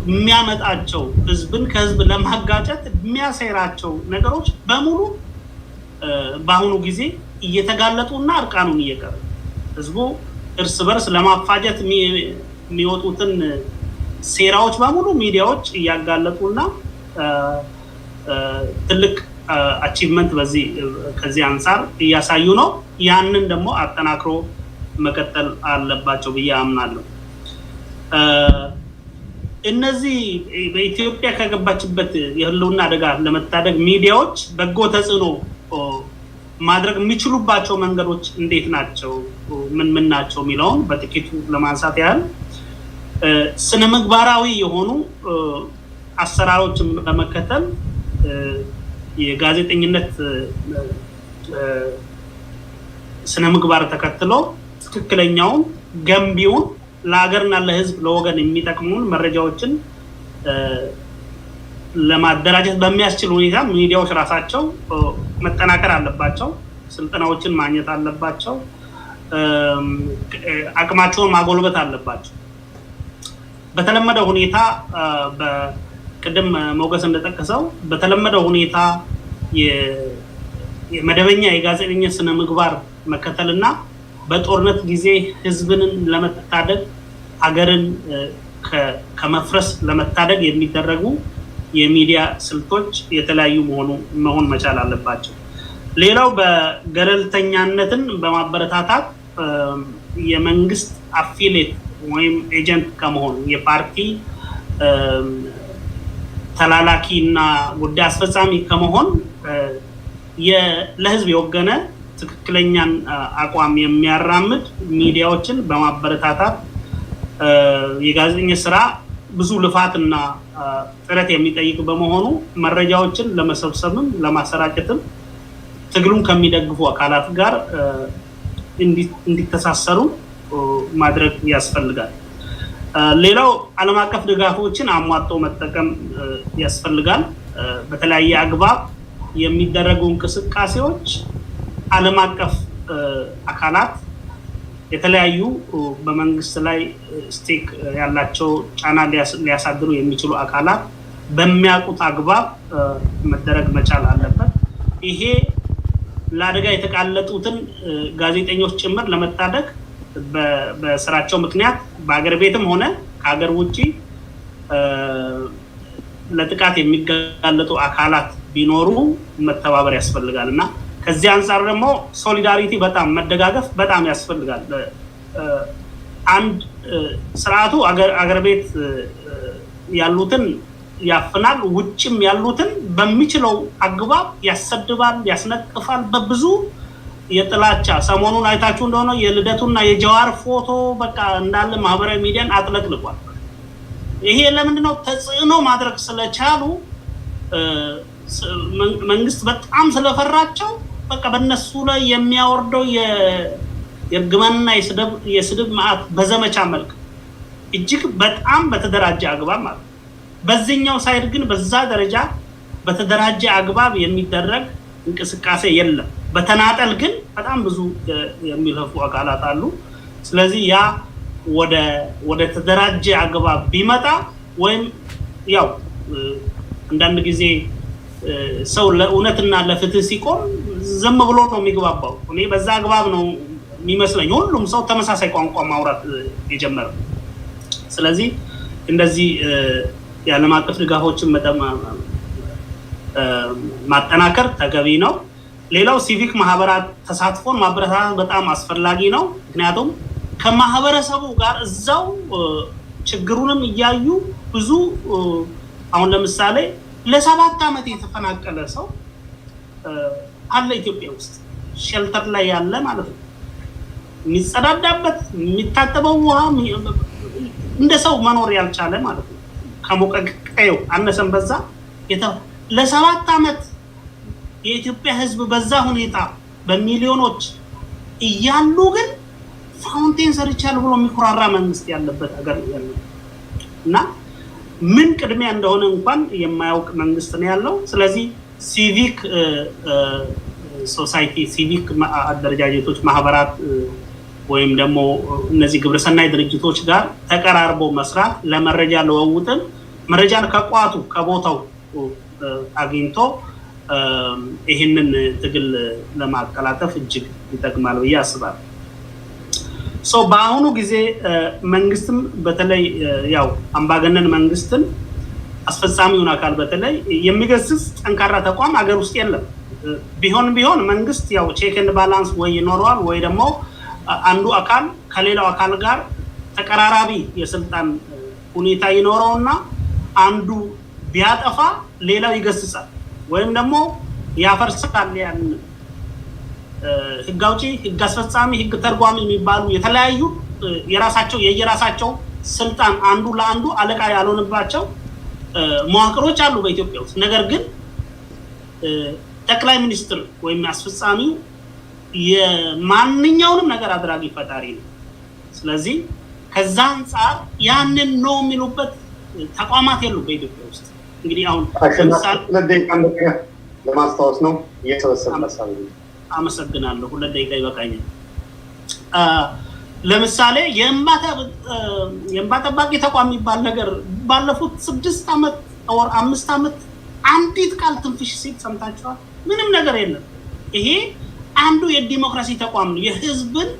የሚያመጣቸው ህዝብን ከህዝብ ለማጋጨት የሚያሰራቸው ነገሮች በሙሉ በአሁኑ ጊዜ እየተጋለጡና እርቃኑን እየቀረ ህዝቡ እርስ በርስ ለማፋጀት የሚወጡትን ሴራዎች በሙሉ ሚዲያዎች እያጋለጡና ትልቅ አቺቭመንት ከዚህ አንጻር እያሳዩ ነው። ያንን ደግሞ አጠናክሮ መቀጠል አለባቸው ብዬ አምናለሁ። እነዚህ በኢትዮጵያ ከገባችበት የህልውና አደጋ ለመታደግ ሚዲያዎች በጎ ተጽዕኖ ማድረግ የሚችሉባቸው መንገዶች እንዴት ናቸው፣ ምን ናቸው የሚለውን በጥቂቱ ለማንሳት ያህል ስነ ምግባራዊ የሆኑ አሰራሮችን በመከተል የጋዜጠኝነት ስነ ምግባር ተከትሎ ትክክለኛውን ገንቢውን ለሀገርና ለህዝብ ለወገን የሚጠቅሙን መረጃዎችን ለማደራጀት በሚያስችል ሁኔታ ሚዲያዎች ራሳቸው መጠናከር አለባቸው፣ ስልጠናዎችን ማግኘት አለባቸው፣ አቅማቸውን ማጎልበት አለባቸው። በተለመደው ሁኔታ ቅድም ሞገስ እንደጠቀሰው በተለመደው ሁኔታ የመደበኛ የጋዜጠኝነት ስነ ምግባር መከተልና በጦርነት ጊዜ ህዝብን ለመታደግ ሀገርን ከመፍረስ ለመታደግ የሚደረጉ የሚዲያ ስልቶች የተለያዩ መሆን መቻል አለባቸው። ሌላው በገለልተኛነትን በማበረታታት የመንግስት አፊሌት ወይም ኤጀንት ከመሆን የፓርቲ ተላላኪ እና ጉዳይ አስፈጻሚ ከመሆን ለህዝብ የወገነ ትክክለኛን አቋም የሚያራምድ ሚዲያዎችን በማበረታታት የጋዜጠኝነት ስራ ብዙ ልፋትና ጥረት የሚጠይቅ በመሆኑ መረጃዎችን ለመሰብሰብም ለማሰራጨትም ትግሉን ከሚደግፉ አካላት ጋር እንዲተሳሰሩ ማድረግ ያስፈልጋል። ሌላው ዓለም አቀፍ ድጋፎችን አሟጦ መጠቀም ያስፈልጋል። በተለያየ አግባብ የሚደረጉ እንቅስቃሴዎች ዓለም አቀፍ አካላት የተለያዩ በመንግስት ላይ ስቴክ ያላቸው ጫና ሊያሳድሩ የሚችሉ አካላት በሚያውቁት አግባብ መደረግ መቻል አለበት። ይሄ ለአደጋ የተቃለጡትን ጋዜጠኞች ጭምር ለመታደግ በስራቸው ምክንያት በአገር ቤትም ሆነ ከሀገር ውጪ ለጥቃት የሚጋለጡ አካላት ቢኖሩ መተባበር ያስፈልጋል እና ከዚህ አንፃር ደግሞ ሶሊዳሪቲ በጣም መደጋገፍ በጣም ያስፈልጋል። አንድ ስርዓቱ አገር ቤት ያሉትን ያፍናል፣ ውጭም ያሉትን በሚችለው አግባብ ያሰድባል፣ ያስነቅፋል። በብዙ የጥላቻ ሰሞኑን አይታችሁ እንደሆነ የልደቱና የጀዋር ፎቶ በቃ እንዳለ ማህበራዊ ሚዲያን አጥለቅልቋል። ይሄ ለምንድነው? ተጽዕኖ ማድረግ ስለቻሉ መንግስት በጣም ስለፈራቸው በቃ በእነሱ ላይ የሚያወርደው የእርግማንና የስድብ መዓት በዘመቻ መልክ እጅግ በጣም በተደራጀ አግባብ ማለት ነው። በዚህኛው ሳይድ ግን በዛ ደረጃ በተደራጀ አግባብ የሚደረግ እንቅስቃሴ የለም። በተናጠል ግን በጣም ብዙ የሚለፉ አካላት አሉ። ስለዚህ ያ ወደ ተደራጀ አግባብ ቢመጣ ወይም ያው አንዳንድ ጊዜ ሰው ለእውነትና ለፍትህ ሲቆም ዝም ብሎ ነው የሚግባባው። እኔ በዛ አግባብ ነው የሚመስለኝ ሁሉም ሰው ተመሳሳይ ቋንቋ ማውራት የጀመረው። ስለዚህ እንደዚህ የዓለም አቀፍ ድጋፎችን ማጠናከር ተገቢ ነው። ሌላው ሲቪክ ማህበራት ተሳትፎን ማበረታታት በጣም አስፈላጊ ነው። ምክንያቱም ከማህበረሰቡ ጋር እዛው ችግሩንም እያዩ ብዙ አሁን ለምሳሌ ለ7 ዓመት የተፈናቀለ ሰው አለ ኢትዮጵያ ውስጥ ሼልተር ላይ ያለ ማለት ነው። የሚጸዳዳበት የሚታጠበው ውሃ እንደ ሰው መኖር ያልቻለ ማለት ነው። ከሞቀቀው አነሰን በዛ ለ7 ዓመት የኢትዮጵያ ህዝብ በዛ ሁኔታ በሚሊዮኖች እያሉ ግን ፋውንቴን ሰርቻለሁ ብሎ የሚኮራራ መንግስት ያለበት ሀገር ያለ እና ምን ቅድሚያ እንደሆነ እንኳን የማያውቅ መንግስት ነው ያለው። ስለዚህ ሲቪክ ሶሳይቲ ሲቪክ አደረጃጀቶች ማህበራት ወይም ደግሞ እነዚህ ግብረሰናይ ድርጅቶች ጋር ተቀራርቦ መስራት ለመረጃ ለውውጥም መረጃን ከቋቱ ከቦታው አግኝቶ ይህንን ትግል ለማቀላጠፍ እጅግ ይጠቅማል ብዬ አስባለሁ። በአሁኑ ጊዜ መንግስትም በተለይ ያው አምባገነን መንግስትን አስፈጻሚውን አካል በተለይ የሚገስጽ ጠንካራ ተቋም አገር ውስጥ የለም። ቢሆን መንግስት ያው ቼክ ኤንድ ባላንስ ወይ ይኖረዋል ወይ ደግሞ አንዱ አካል ከሌላው አካል ጋር ተቀራራቢ የስልጣን ሁኔታ ይኖረውና አንዱ ቢያጠፋ ሌላው ይገስጻል ወይም ደግሞ ያፈርሳል። ያን ህግ አውጪ፣ ህግ አስፈጻሚ፣ ህግ ተርጓሚ የሚባሉ የተለያዩ የየራሳቸው ስልጣን አንዱ ለአንዱ አለቃ ያልሆነባቸው መዋቅሮች አሉ በኢትዮጵያ ውስጥ። ነገር ግን ጠቅላይ ሚኒስትር ወይም አስፈጻሚው የማንኛውንም ነገር አድራጊ ፈጣሪ ነው። ስለዚህ ከዛ አንፃር ያንን ነው የሚሉበት ተቋማት የሉ በኢትዮጵያ ውስጥ። እንግዲህ አሁን ለማስታወስ ነው እየተወሰነ አመሰግናለሁ። 2 ደቂቃ ይበቃኛል። ለምሳሌ የእንባ ጠባቂ ተቋም የሚባል ነገር ባለፉት 6 ዓመት ወር 5 ዓመት አንዲት ቃል ትንፍሽ ሲል ሰምታችኋል? ምንም ነገር የለም። ይሄ አንዱ የዲሞክራሲ ተቋም ነው። የህዝብን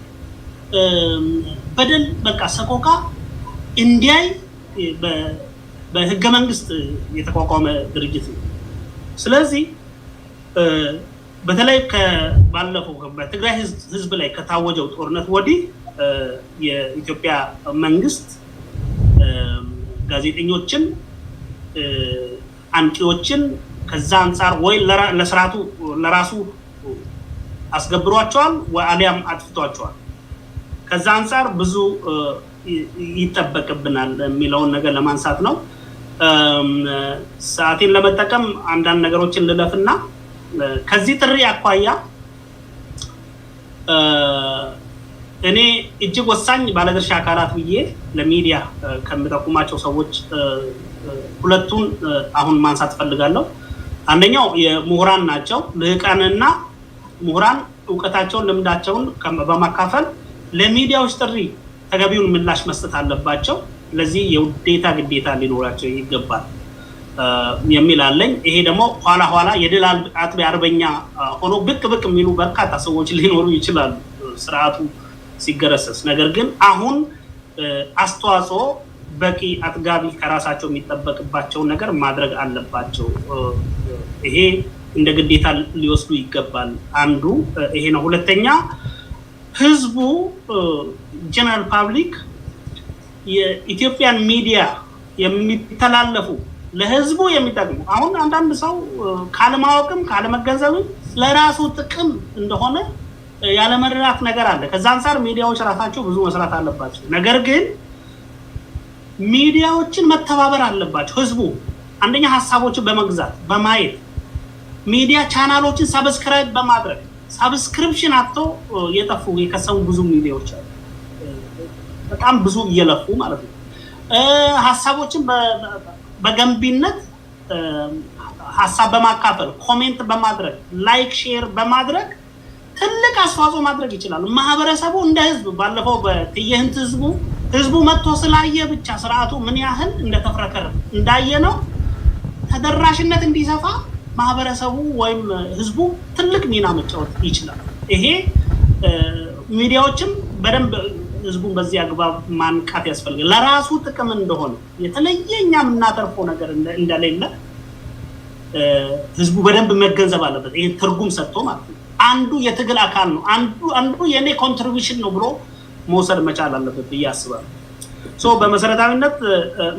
በደል በቃ ሰቆቃ እንዲያይ በህገ መንግስት የተቋቋመ ድርጅት ነው። ስለዚህ በተለይ ባለፈው በትግራይ ህዝብ ላይ ከታወጀው ጦርነት ወዲህ የኢትዮጵያ መንግስት ጋዜጠኞችን አንቂዎችን ከዛ አንፃር ወይ ለስርዓቱ ለራሱ አስገብሯቸዋል ወይ አሊያም አጥፍቷቸዋል። ከዛ አንፃር ብዙ ይጠበቅብናል የሚለውን ነገር ለማንሳት ነው። ሰዓቴን ለመጠቀም አንዳንድ ነገሮችን ልለፍና ከዚህ ጥሪ አኳያ እኔ እጅግ ወሳኝ ባለድርሻ አካላት ብዬ ለሚዲያ ከምጠቁማቸው ሰዎች ሁለቱን አሁን ማንሳት ፈልጋለሁ። አንደኛው የምሁራን ናቸው። ልህቃንና ምሁራን እውቀታቸውን ልምዳቸውን በማካፈል ለሚዲያዎች ጥሪ ተገቢውን ምላሽ መስጠት አለባቸው። ለዚህ የውዴታ ግዴታ ሊኖራቸው ይገባል የሚል አለኝ። ይሄ ደግሞ ኋላ የድል አጥቢያ አርበኛ ሆኖ ብቅ የሚሉ በርካታ ሰዎች ሊኖሩ ይችላሉ ስርዓቱ ሲገረሰስ። ነገር ግን አሁን አስተዋጽኦ በቂ አጥጋቢ ከራሳቸው የሚጠበቅባቸውን ነገር ማድረግ አለባቸው። ይሄ እንደ ግዴታ ሊወስዱ ይገባል። አንዱ ይሄ ነው። ሁለተኛ ህዝቡ ጀነራል ፓብሊክ የኢትዮጵያን ሚዲያ የሚተላለፉ ለህዝቡ የሚጠቅሙ አሁን አንዳንድ ሰው ካለማወቅም ካለመገንዘብም ለራሱ ጥቅም እንደሆነ ያለመረዳት ነገር አለ። ከዛ አንፃር ሚዲያዎች ራሳቸው ብዙ መስራት አለባቸው። ነገር ግን ሚዲያዎችን መተባበር አለባቸው። ህዝቡ አንደኛ ሀሳቦችን በመግዛት በማየት ሚዲያ ቻናሎችን ሰብስክራይብ በማድረግ ሰብስክሪፕሽን አጥቶ የጠፉ የከሰሙ ብዙ ሚዲያዎች አሉ። በጣም ብዙ እየለፉ ማለት ነው። ሀሳቦችን በገንቢነት ሀሳብ በማካፈል ኮሜንት በማድረግ ላይክ ሼር በማድረግ ትልቅ አስተዋጽኦ ማድረግ ይችላሉ። ማህበረሰቡ እንደ ህዝብ ባለፈው በትየንት ህዝቡ መጥቶ ስላየ ብቻ ስርዓቱ ምን ያህል እንደተፈረከረ እንዳየነው ተደራሽነት እንዲሰፋ ማህበረሰቡ ወይም ህዝቡ ትልቅ ሚና መጫወት ይችላል። ይሄ ሚዲያዎችም በደንብ ህዝቡን በዚህ አግባብ ማንቃት ያስፈልጋል። ለራሱ ጥቅም እንደሆነ የተለየ እኛ የምናተርፈው ነገር እንደሌለ ህዝቡ በደንብ መገንዘብ አለበት። ይሄ ትርጉም ሰጥቶ ማለት ነው። አንዱ የትግል አካል ነው፣ አንዱ የኔ ኮንትሪቢዩሽን ነው ብሎ መውሰድ መቻል አለበት ብዬ አስባለሁ። በመሰረታዊነት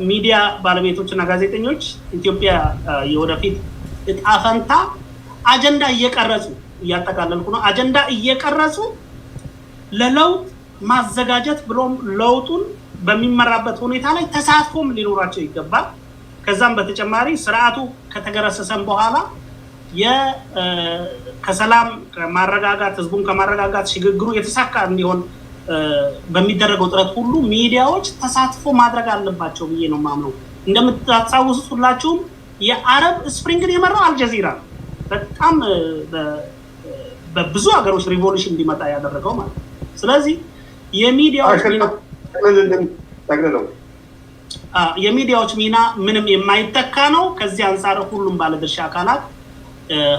ሚዲያ ባለቤቶችና ጋዜጠኞች ኢትዮጵያ የወደፊት እጣ ፈንታ አጀንዳ እየቀረጹ እያጠቃለልኩ ነው። አጀንዳ እየቀረጹ ለለውጥ ማዘጋጀት ብሎም ለውጡን በሚመራበት ሁኔታ ላይ ተሳትፎም ሊኖራቸው ይገባል። ከዛም በተጨማሪ ስርዓቱ ከተገረሰሰም በኋላ ከሰላም ከማረጋጋት ህዝቡን ከማረጋጋት ሽግግሩ የተሳካ እንዲሆን በሚደረገው ጥረት ሁሉ ሚዲያዎች ተሳትፎ ማድረግ አለባቸው ብዬ ነው ማምነው። እንደምታስታውሱት ሁላችሁም የአረብ ስፕሪንግን የመራው አልጀዚራ ነው። በጣም በብዙ ሀገሮች ሪቮሉሽን እንዲመጣ ያደረገው ማለት ነው። ስለዚህ የሚዲያዎች ሚና ምንም የማይተካ ነው። ከዚህ አንጻር ሁሉም ባለድርሻ አካላት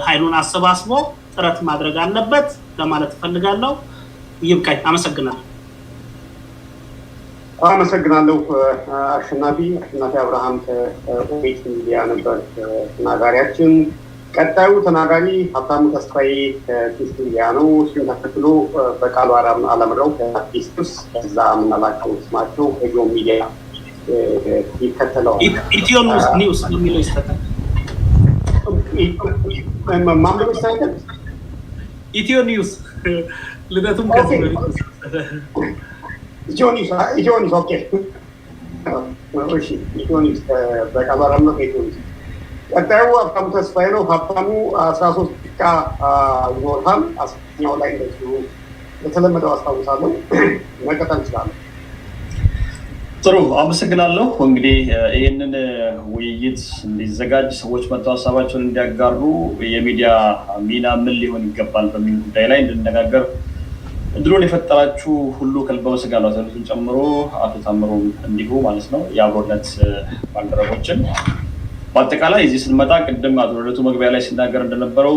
ኃይሉን አሰባስቦ ጥረት ማድረግ አለበት ለማለት እፈልጋለሁ። ይብቃኝ። አመሰግናለሁ። አሸናፊ አብርሃም ከኦቤት ሚዲያ ነበር ተናጋሪያችን። ቀጣዩ ተናጋሪ ሀብታሙ ተስፋዬ ከፒስ ሚዲያ ነው። እሱን ተከትሎ በቃሉ አላምረው ከፒስቱስ፣ ከዛ የምናላቸው ስማቸው ሄጎ ሚዲያ ይከተለዋል። ኢትዮ ኒውስ የሚለው ይሰጣል። ማንበብ ይሳይተን ኢትዮ ኒውስ ልደቱም ከዚህ ኢትዮ ኒውስ ኦኬ። እሺ ኢትዮ ኒውስ በቃሉ አላምረው ከኢትዮ ኒውስ። ቀጣዩ ሀብታሙ ተስፋዬ ነው። ሀብታሙ 13 ደቂቃ ይኖርሃል። አስኛው ላይ እንደዚሁ የተለመደው አስታውሳለሁ። መቀጠል እንችላለን። ጥሩ አመሰግናለሁ። እንግዲህ ይህንን ውይይት እንዲዘጋጅ ሰዎች መጥተው ሀሳባቸውን እንዲያጋሩ የሚዲያ ሚና ምን ሊሆን ይገባል በሚል ጉዳይ ላይ እንድንነጋገር እድሉን የፈጠራችሁ ሁሉ ከልብ አመሰግናለሁ። ተነሱን ጨምሮ አቶ ታምሩም እንዲሁ ማለት ነው የአብሮነት ባልደረቦችን። በአጠቃላይ እዚህ ስንመጣ ቅድም አቶ ልደቱ መግቢያ ላይ ሲናገር እንደነበረው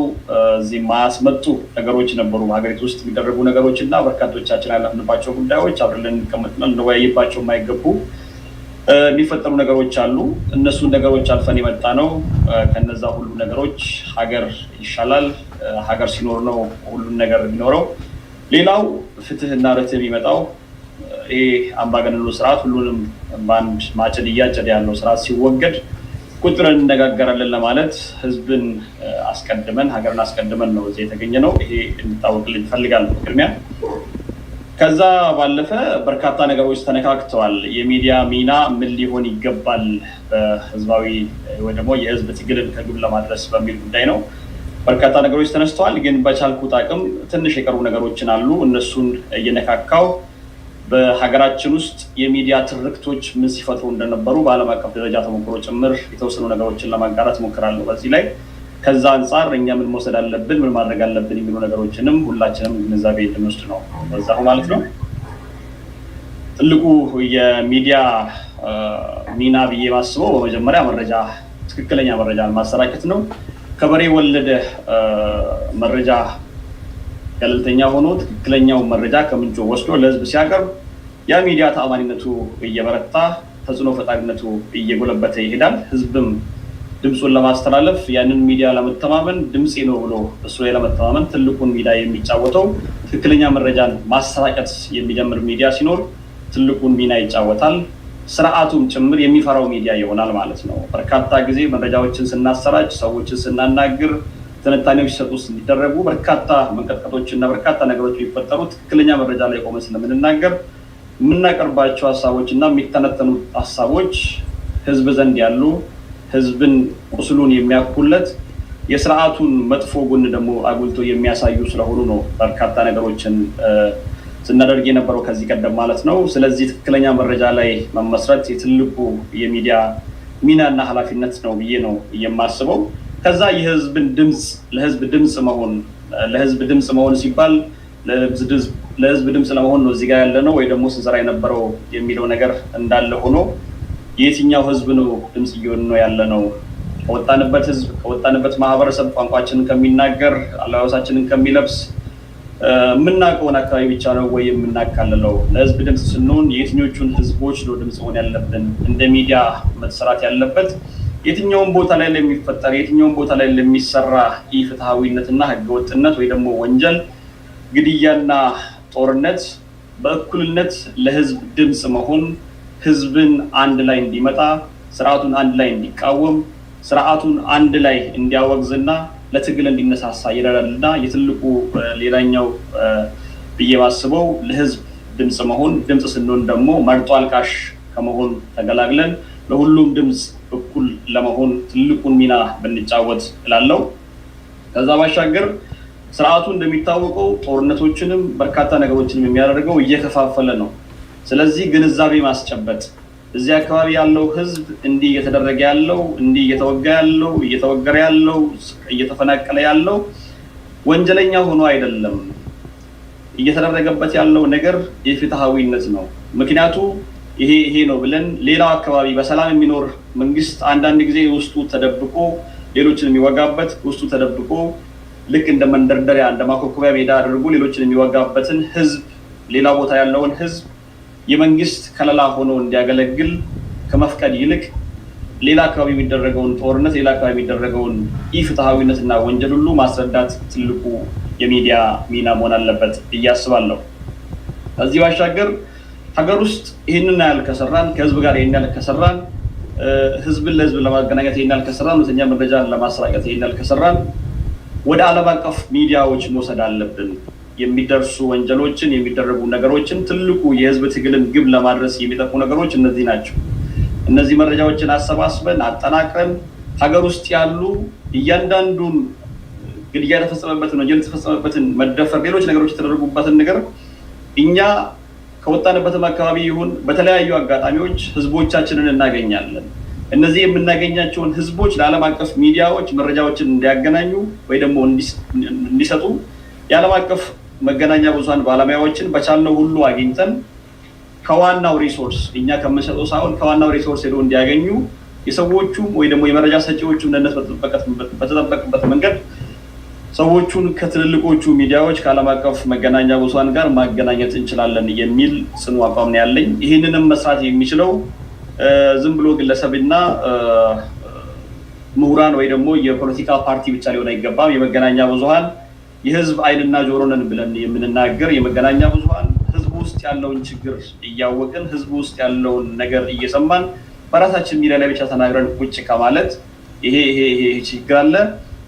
እዚህ ማያስመጡ ነገሮች ነበሩ፣ ሀገሪቱ ውስጥ የሚደረጉ ነገሮች እና በርካቶቻችን ያለፍንባቸው ጉዳዮች አብረን ልንቀመጥና ልንወያይባቸው የማይገቡ የሚፈጠሩ ነገሮች አሉ። እነሱን ነገሮች አልፈን የመጣ ነው። ከነዛ ሁሉ ነገሮች ሀገር ይሻላል። ሀገር ሲኖር ነው ሁሉን ነገር የሚኖረው። ሌላው ፍትህና ርትዕ የሚመጣው ይሄ አምባገነኑ ስርዓት ሁሉንም በአንድ ማጭድ እያጨደ ያለው ስርዓት ሲወገድ ቁጭ ብለን እንነጋገራለን ለማለት ህዝብን አስቀድመን ሀገርን አስቀድመን ነው እዚህ የተገኘ ነው። ይሄ እንድታወቅልኝ እፈልጋለሁ ቅድሚያ። ከዛ ባለፈ በርካታ ነገሮች ተነካክተዋል። የሚዲያ ሚና ምን ሊሆን ይገባል በህዝባዊ ወይ ደግሞ የህዝብ ትግልን ከግብ ለማድረስ በሚል ጉዳይ ነው። በርካታ ነገሮች ተነስተዋል። ግን በቻልኩት አቅም ትንሽ የቀሩ ነገሮችን አሉ። እነሱን እየነካካው በሀገራችን ውስጥ የሚዲያ ትርክቶች ምን ሲፈጥሩ እንደነበሩ በዓለም አቀፍ ደረጃ ተሞክሮ ጭምር የተወሰኑ ነገሮችን ለማጋራት ሞክራለሁ። በዚህ ላይ ከዛ አንጻር እኛ ምን መውሰድ አለብን፣ ምን ማድረግ አለብን የሚሉ ነገሮችንም ሁላችንም ግንዛቤ እንድንወስድ ነው በዛው ማለት ነው። ትልቁ የሚዲያ ሚና ብዬ ማስበው በመጀመሪያ መረጃ፣ ትክክለኛ መረጃን ማሰራጨት ነው። ከበሬ ወለደ መረጃ ገለልተኛ ሆኖ ትክክለኛው መረጃ ከምንጩ ወስዶ ለህዝብ ሲያቀርብ ያ ሚዲያ ተአማኒነቱ እየበረታ ተጽዕኖ ፈጣሪነቱ እየጎለበተ ይሄዳል። ህዝብም ድምፁን ለማስተላለፍ ያንን ሚዲያ ለመተማመን ድምፄ ነው ብሎ እሱ ላይ ለመተማመን ትልቁን ሚዲያ የሚጫወተው ትክክለኛ መረጃን ማሰራጨት የሚጀምር ሚዲያ ሲኖር ትልቁን ሚና ይጫወታል። ስርዓቱም ጭምር የሚፈራው ሚዲያ ይሆናል ማለት ነው። በርካታ ጊዜ መረጃዎችን ስናሰራጭ፣ ሰዎችን ስናናግር፣ ትንታኔዎች ሲሰጡ እንዲደረጉ በርካታ መንቀጥቀጦች እና በርካታ ነገሮች የሚፈጠሩ ትክክለኛ መረጃ ላይ ቆመን ስለምንናገር የምናቀርባቸው ሀሳቦች እና የሚተነተኑ ሀሳቦች ህዝብ ዘንድ ያሉ ህዝብን ቁስሉን የሚያኩለት የስርዓቱን መጥፎ ጎን ደግሞ አጉልቶ የሚያሳዩ ስለሆኑ ነው በርካታ ነገሮችን ስናደርግ የነበረው ከዚህ ቀደም ማለት ነው። ስለዚህ ትክክለኛ መረጃ ላይ መመስረት የትልቁ የሚዲያ ሚናና ኃላፊነት ነው ብዬ ነው የማስበው። ከዛ የህዝብን ድምፅ ለህዝብ ድምፅ መሆን ሲባል ለህዝብ ድምፅ ለመሆን ነው እዚህ ጋር ያለ ነው ወይ ደግሞ ስንሰራ የነበረው የሚለው ነገር እንዳለ ሆኖ የትኛው ህዝብ ነው ድምፅ እየሆን ነው ያለ ነው? ከወጣንበት ህዝብ ከወጣንበት ማህበረሰብ ቋንቋችንን ከሚናገር አለባበሳችንን ከሚለብስ የምናውቀውን አካባቢ ብቻ ነው ወይ የምናካልለው? ለህዝብ ድምፅ ስንሆን የትኞቹን ህዝቦች ነው ድምፅ መሆን ያለብን? እንደ ሚዲያ መሰራት ያለበት የትኛውን ቦታ ላይ ለሚፈጠር የትኛውን ቦታ ላይ ለሚሰራ ኢፍትሐዊነትና ህገወጥነት ወይ ደግሞ ወንጀል፣ ግድያና ጦርነት በእኩልነት ለህዝብ ድምፅ መሆን ህዝብን አንድ ላይ እንዲመጣ ስርዓቱን አንድ ላይ እንዲቃወም ስርዓቱን አንድ ላይ እንዲያወግዝና ለትግል እንዲነሳሳ ይረዳልና የትልቁ ሌላኛው ብዬ ማስበው ለህዝብ ድምፅ መሆን። ድምፅ ስንሆን ደግሞ መርጦ አልቃሽ ከመሆን ተገላግለን ለሁሉም ድምፅ እኩል ለመሆን ትልቁን ሚና ብንጫወት እላለሁ። ከዛ ባሻገር ስርዓቱ እንደሚታወቀው ጦርነቶችንም በርካታ ነገሮችንም የሚያደርገው እየከፋፈለ ነው። ስለዚህ ግንዛቤ ማስጨበጥ እዚህ አካባቢ ያለው ህዝብ እንዲህ እየተደረገ ያለው እንዲህ እየተወጋ ያለው እየተወገረ ያለው እየተፈናቀለ ያለው ወንጀለኛ ሆኖ አይደለም። እየተደረገበት ያለው ነገር የፍትሃዊነት ነው። ምክንያቱ ይሄ ነው ብለን ሌላው አካባቢ በሰላም የሚኖር መንግስት አንዳንድ ጊዜ ውስጡ ተደብቆ ሌሎችን የሚወጋበት ውስጡ ተደብቆ ልክ እንደ መንደርደሪያ እንደ ማኮኮቢያ ሜዳ አድርጎ ሌሎችን የሚወጋበትን ህዝብ ሌላ ቦታ ያለውን ህዝብ የመንግስት ከለላ ሆኖ እንዲያገለግል ከመፍቀድ ይልቅ ሌላ አካባቢ የሚደረገውን ጦርነት ሌላ አካባቢ የሚደረገውን ኢፍትሃዊነትና ወንጀል ሁሉ ማስረዳት ትልቁ የሚዲያ ሚና መሆን አለበት ብዬ አስባለሁ። ከዚህ ባሻገር ሀገር ውስጥ ይህንን ያህል ከሰራን፣ ከህዝብ ጋር ይህን ያህል ከሰራን፣ ህዝብን ለህዝብ ለማገናኘት ይህን ያህል ከሰራን፣ እውነተኛ መረጃን ለማሰራጨት ይህን ያህል ከሰራን ወደ ዓለም አቀፍ ሚዲያዎች መውሰድ አለብን። የሚደርሱ ወንጀሎችን የሚደረጉ ነገሮችን ትልቁ የህዝብ ትግልን ግብ ለማድረስ የሚጠቁ ነገሮች እነዚህ ናቸው። እነዚህ መረጃዎችን አሰባስበን አጠናቅረን ሀገር ውስጥ ያሉ እያንዳንዱን ግድያ የተፈጸመበትን ወንጀል የተፈጸመበትን መደፈር፣ ሌሎች ነገሮች የተደረጉበትን ነገር እኛ ከወጣንበትም አካባቢ ይሁን በተለያዩ አጋጣሚዎች ህዝቦቻችንን እናገኛለን። እነዚህ የምናገኛቸውን ህዝቦች ለዓለም አቀፍ ሚዲያዎች መረጃዎችን እንዲያገናኙ ወይ ደግሞ እንዲሰጡ የዓለም አቀፍ መገናኛ ብዙሃን ባለሙያዎችን በቻልነው ሁሉ አግኝተን ከዋናው ሪሶርስ እኛ ከምንሰጠው ሳይሆን ከዋናው ሪሶርስ ሄዶ እንዲያገኙ የሰዎቹም ወይ ደግሞ የመረጃ ሰጪዎቹም ደህንነት በተጠበቀበት መንገድ ሰዎቹን ከትልልቆቹ ሚዲያዎች ከዓለም አቀፍ መገናኛ ብዙሃን ጋር ማገናኘት እንችላለን የሚል ጽኑ አቋም ነው ያለኝ። ይህንንም መስራት የሚችለው ዝም ብሎ ግለሰብና ምሁራን ወይ ደግሞ የፖለቲካ ፓርቲ ብቻ ሊሆን አይገባም። የመገናኛ ብዙሃን የህዝብ አይንና ጆሮ ነን ብለን የምንናገር የመገናኛ ብዙሃን ህዝቡ ውስጥ ያለውን ችግር እያወቅን ህዝቡ ውስጥ ያለውን ነገር እየሰማን በራሳችን ሚዲያ ላይ ብቻ ተናግረን ቁጭ ከማለት ይሄ ችግር አለ፣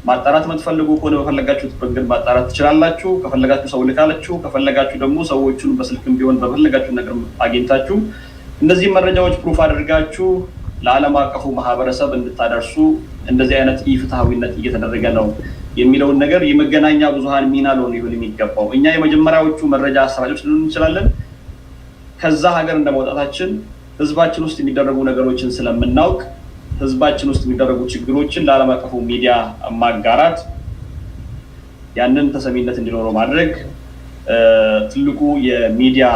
ማጣራት የምትፈልጉ ከሆነ በፈለጋችሁት መንገድ ማጣራት ትችላላችሁ። ከፈለጋችሁ ሰው ልካላችሁ፣ ከፈለጋችሁ ደግሞ ሰዎቹን በስልክም ቢሆን በፈለጋችሁ ነገር አግኝታችሁ እነዚህ መረጃዎች ፕሩፍ አድርጋችሁ ለዓለም አቀፉ ማህበረሰብ እንድታደርሱ። እንደዚህ አይነት ኢፍትሃዊነት እየተደረገ ነው የሚለውን ነገር የመገናኛ ብዙሃን ሚና ሊሆን የሚገባው እኛ የመጀመሪያዎቹ መረጃ አሰራጮች ልንሆን እንችላለን። ከዛ ሀገር እንደመውጣታችን ህዝባችን ውስጥ የሚደረጉ ነገሮችን ስለምናውቅ ህዝባችን ውስጥ የሚደረጉ ችግሮችን ለዓለም አቀፉ ሚዲያ ማጋራት ያንን ተሰሚነት እንዲኖረው ማድረግ ትልቁ የሚዲያ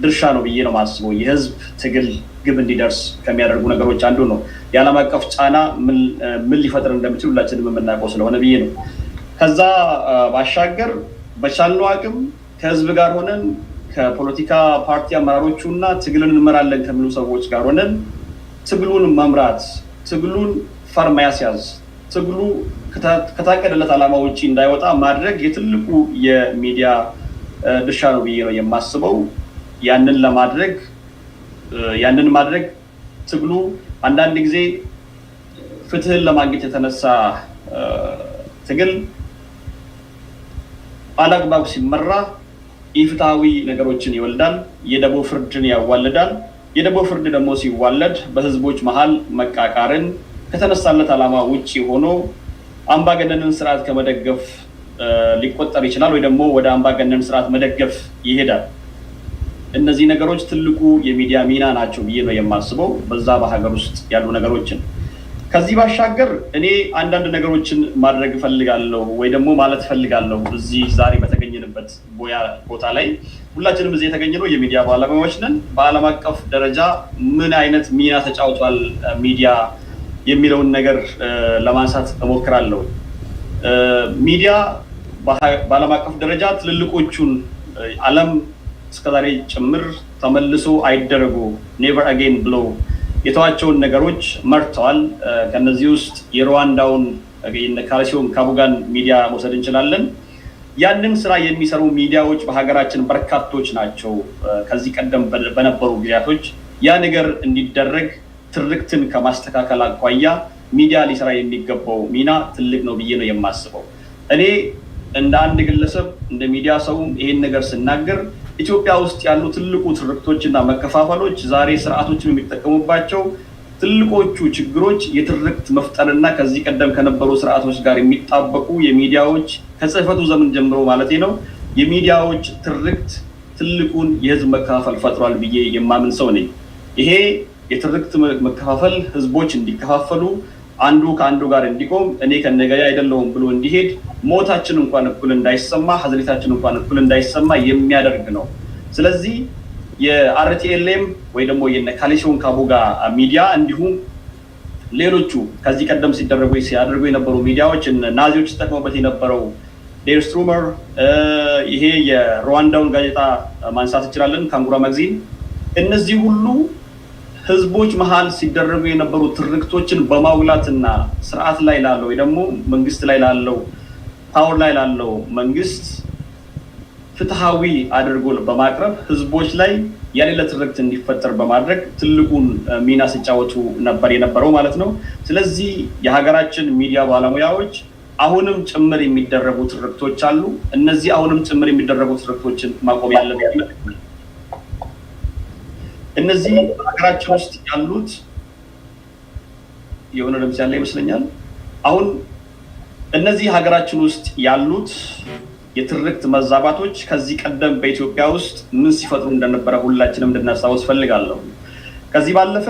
ድርሻ ነው ብዬ ነው ማስበው። የህዝብ ትግል ግብ እንዲደርስ ከሚያደርጉ ነገሮች አንዱ ነው። የዓለም አቀፍ ጫና ምን ሊፈጥር እንደሚችል ሁላችንም የምናውቀው ስለሆነ ብዬ ነው። ከዛ ባሻገር በቻልነው አቅም ከህዝብ ጋር ሆነን ከፖለቲካ ፓርቲ አመራሮቹ እና ትግልን እንመራለን ከሚሉ ሰዎች ጋር ሆነን ትግሉን መምራት፣ ትግሉን ፈር ማስያዝ፣ ትግሉ ከታቀደለት ዓላማ ውጪ እንዳይወጣ ማድረግ የትልቁ የሚዲያ ድርሻ ነው ብዬ ነው የማስበው። ያንን ማድረግ ትግሉ አንዳንድ ጊዜ ፍትህን ለማግኘት የተነሳ ትግል አላግባብ ሲመራ ኢፍትሃዊ ነገሮችን ይወልዳል። የደቦ ፍርድን ያዋልዳል። የደቦ ፍርድ ደግሞ ሲዋለድ በህዝቦች መሃል መቃቃርን ከተነሳለት ዓላማ ውጪ ሆኖ አምባገነንን ስርዓት ከመደገፍ ሊቆጠር ይችላል ወይ ደግሞ ወደ አምባገነን ስርዓት መደገፍ ይሄዳል። እነዚህ ነገሮች ትልቁ የሚዲያ ሚና ናቸው ብዬ ነው የማስበው በዛ በሀገር ውስጥ ያሉ ነገሮችን። ከዚህ ባሻገር እኔ አንዳንድ ነገሮችን ማድረግ እፈልጋለሁ ወይ ደግሞ ማለት እፈልጋለሁ። እዚህ ዛሬ በተገኘንበት ቦታ ላይ ሁላችንም እዚህ የተገኘነው የሚዲያ ባለሙያዎች ነን። በዓለም አቀፍ ደረጃ ምን አይነት ሚና ተጫውቷል ሚዲያ የሚለውን ነገር ለማንሳት እሞክራለሁ። ሚዲያ በዓለም አቀፍ ደረጃ ትልልቆቹን ዓለም እስከዛሬ ጭምር ተመልሶ አይደረጉ ኔቨር አጌን ብለው የተዋቸውን ነገሮች መርተዋል። ከነዚህ ውስጥ የሩዋንዳውን ካልሲዮም ካቡጋን ሚዲያ መውሰድ እንችላለን። ያንን ስራ የሚሰሩ ሚዲያዎች በሀገራችን በርካቶች ናቸው። ከዚህ ቀደም በነበሩ ጊዜያቶች ያ ነገር እንዲደረግ ትርክትን ከማስተካከል አኳያ ሚዲያ ሊሰራ የሚገባው ሚና ትልቅ ነው ብዬ ነው የማስበው። እኔ እንደ አንድ ግለሰብ እንደ ሚዲያ ሰው ይሄን ነገር ስናገር ኢትዮጵያ ውስጥ ያሉ ትልቁ ትርክቶችና መከፋፈሎች ዛሬ ስርዓቶችን የሚጠቀሙባቸው ትልቆቹ ችግሮች የትርክት መፍጠርና ከዚህ ቀደም ከነበሩ ስርዓቶች ጋር የሚጣበቁ የሚዲያዎች ከጽህፈቱ ዘመን ጀምሮ ማለት ነው የሚዲያዎች ትርክት ትልቁን የህዝብ መከፋፈል ፈጥሯል ብዬ የማምን ሰው ነኝ። ይሄ የትርክት መከፋፈል ህዝቦች እንዲከፋፈሉ አንዱ ከአንዱ ጋር እንዲቆም እኔ ከነገያ አይደለሁም ብሎ እንዲሄድ ሞታችን እንኳን እኩል እንዳይሰማ ሀዘኔታችን እንኳን እኩል እንዳይሰማ የሚያደርግ ነው። ስለዚህ የአርቲኤልኤም ወይ ደግሞ የካልሲዮም ካቡጋ ሚዲያ እንዲሁም ሌሎቹ ከዚህ ቀደም ሲያደርጉ የነበሩ ሚዲያዎች ናዚዎች ተጠቅመውበት የነበረው ዴር ስትሩመር፣ ይሄ የሩዋንዳውን ጋዜጣ ማንሳት እንችላለን፣ ካንጉራ ማግዚን። እነዚህ ሁሉ ህዝቦች መሃል ሲደረጉ የነበሩ ትርክቶችን በማውላትና ስርዓት ላይ ላለው ወይ ደግሞ መንግስት ላይ ላለው ፓወር ላይ ላለው መንግስት ፍትሃዊ አድርጎ በማቅረብ ህዝቦች ላይ ያሌለ ትርክት እንዲፈጠር በማድረግ ትልቁን ሚና ሲጫወቱ ነበር የነበረው ማለት ነው። ስለዚህ የሀገራችን ሚዲያ ባለሙያዎች አሁንም ጭምር የሚደረጉ ትርክቶች አሉ። እነዚህ አሁንም ጭምር የሚደረጉ ትርክቶችን ማቆም ያለብን። እነዚህ ሀገራችን ውስጥ ያሉት የሆነ ለምሳሌ ይመስለኛል አሁን እነዚህ ሀገራችን ውስጥ ያሉት የትርክት መዛባቶች ከዚህ ቀደም በኢትዮጵያ ውስጥ ምን ሲፈጥሩ እንደነበረ ሁላችንም እንድናስታውስ ፈልጋለሁ። ከዚህ ባለፈ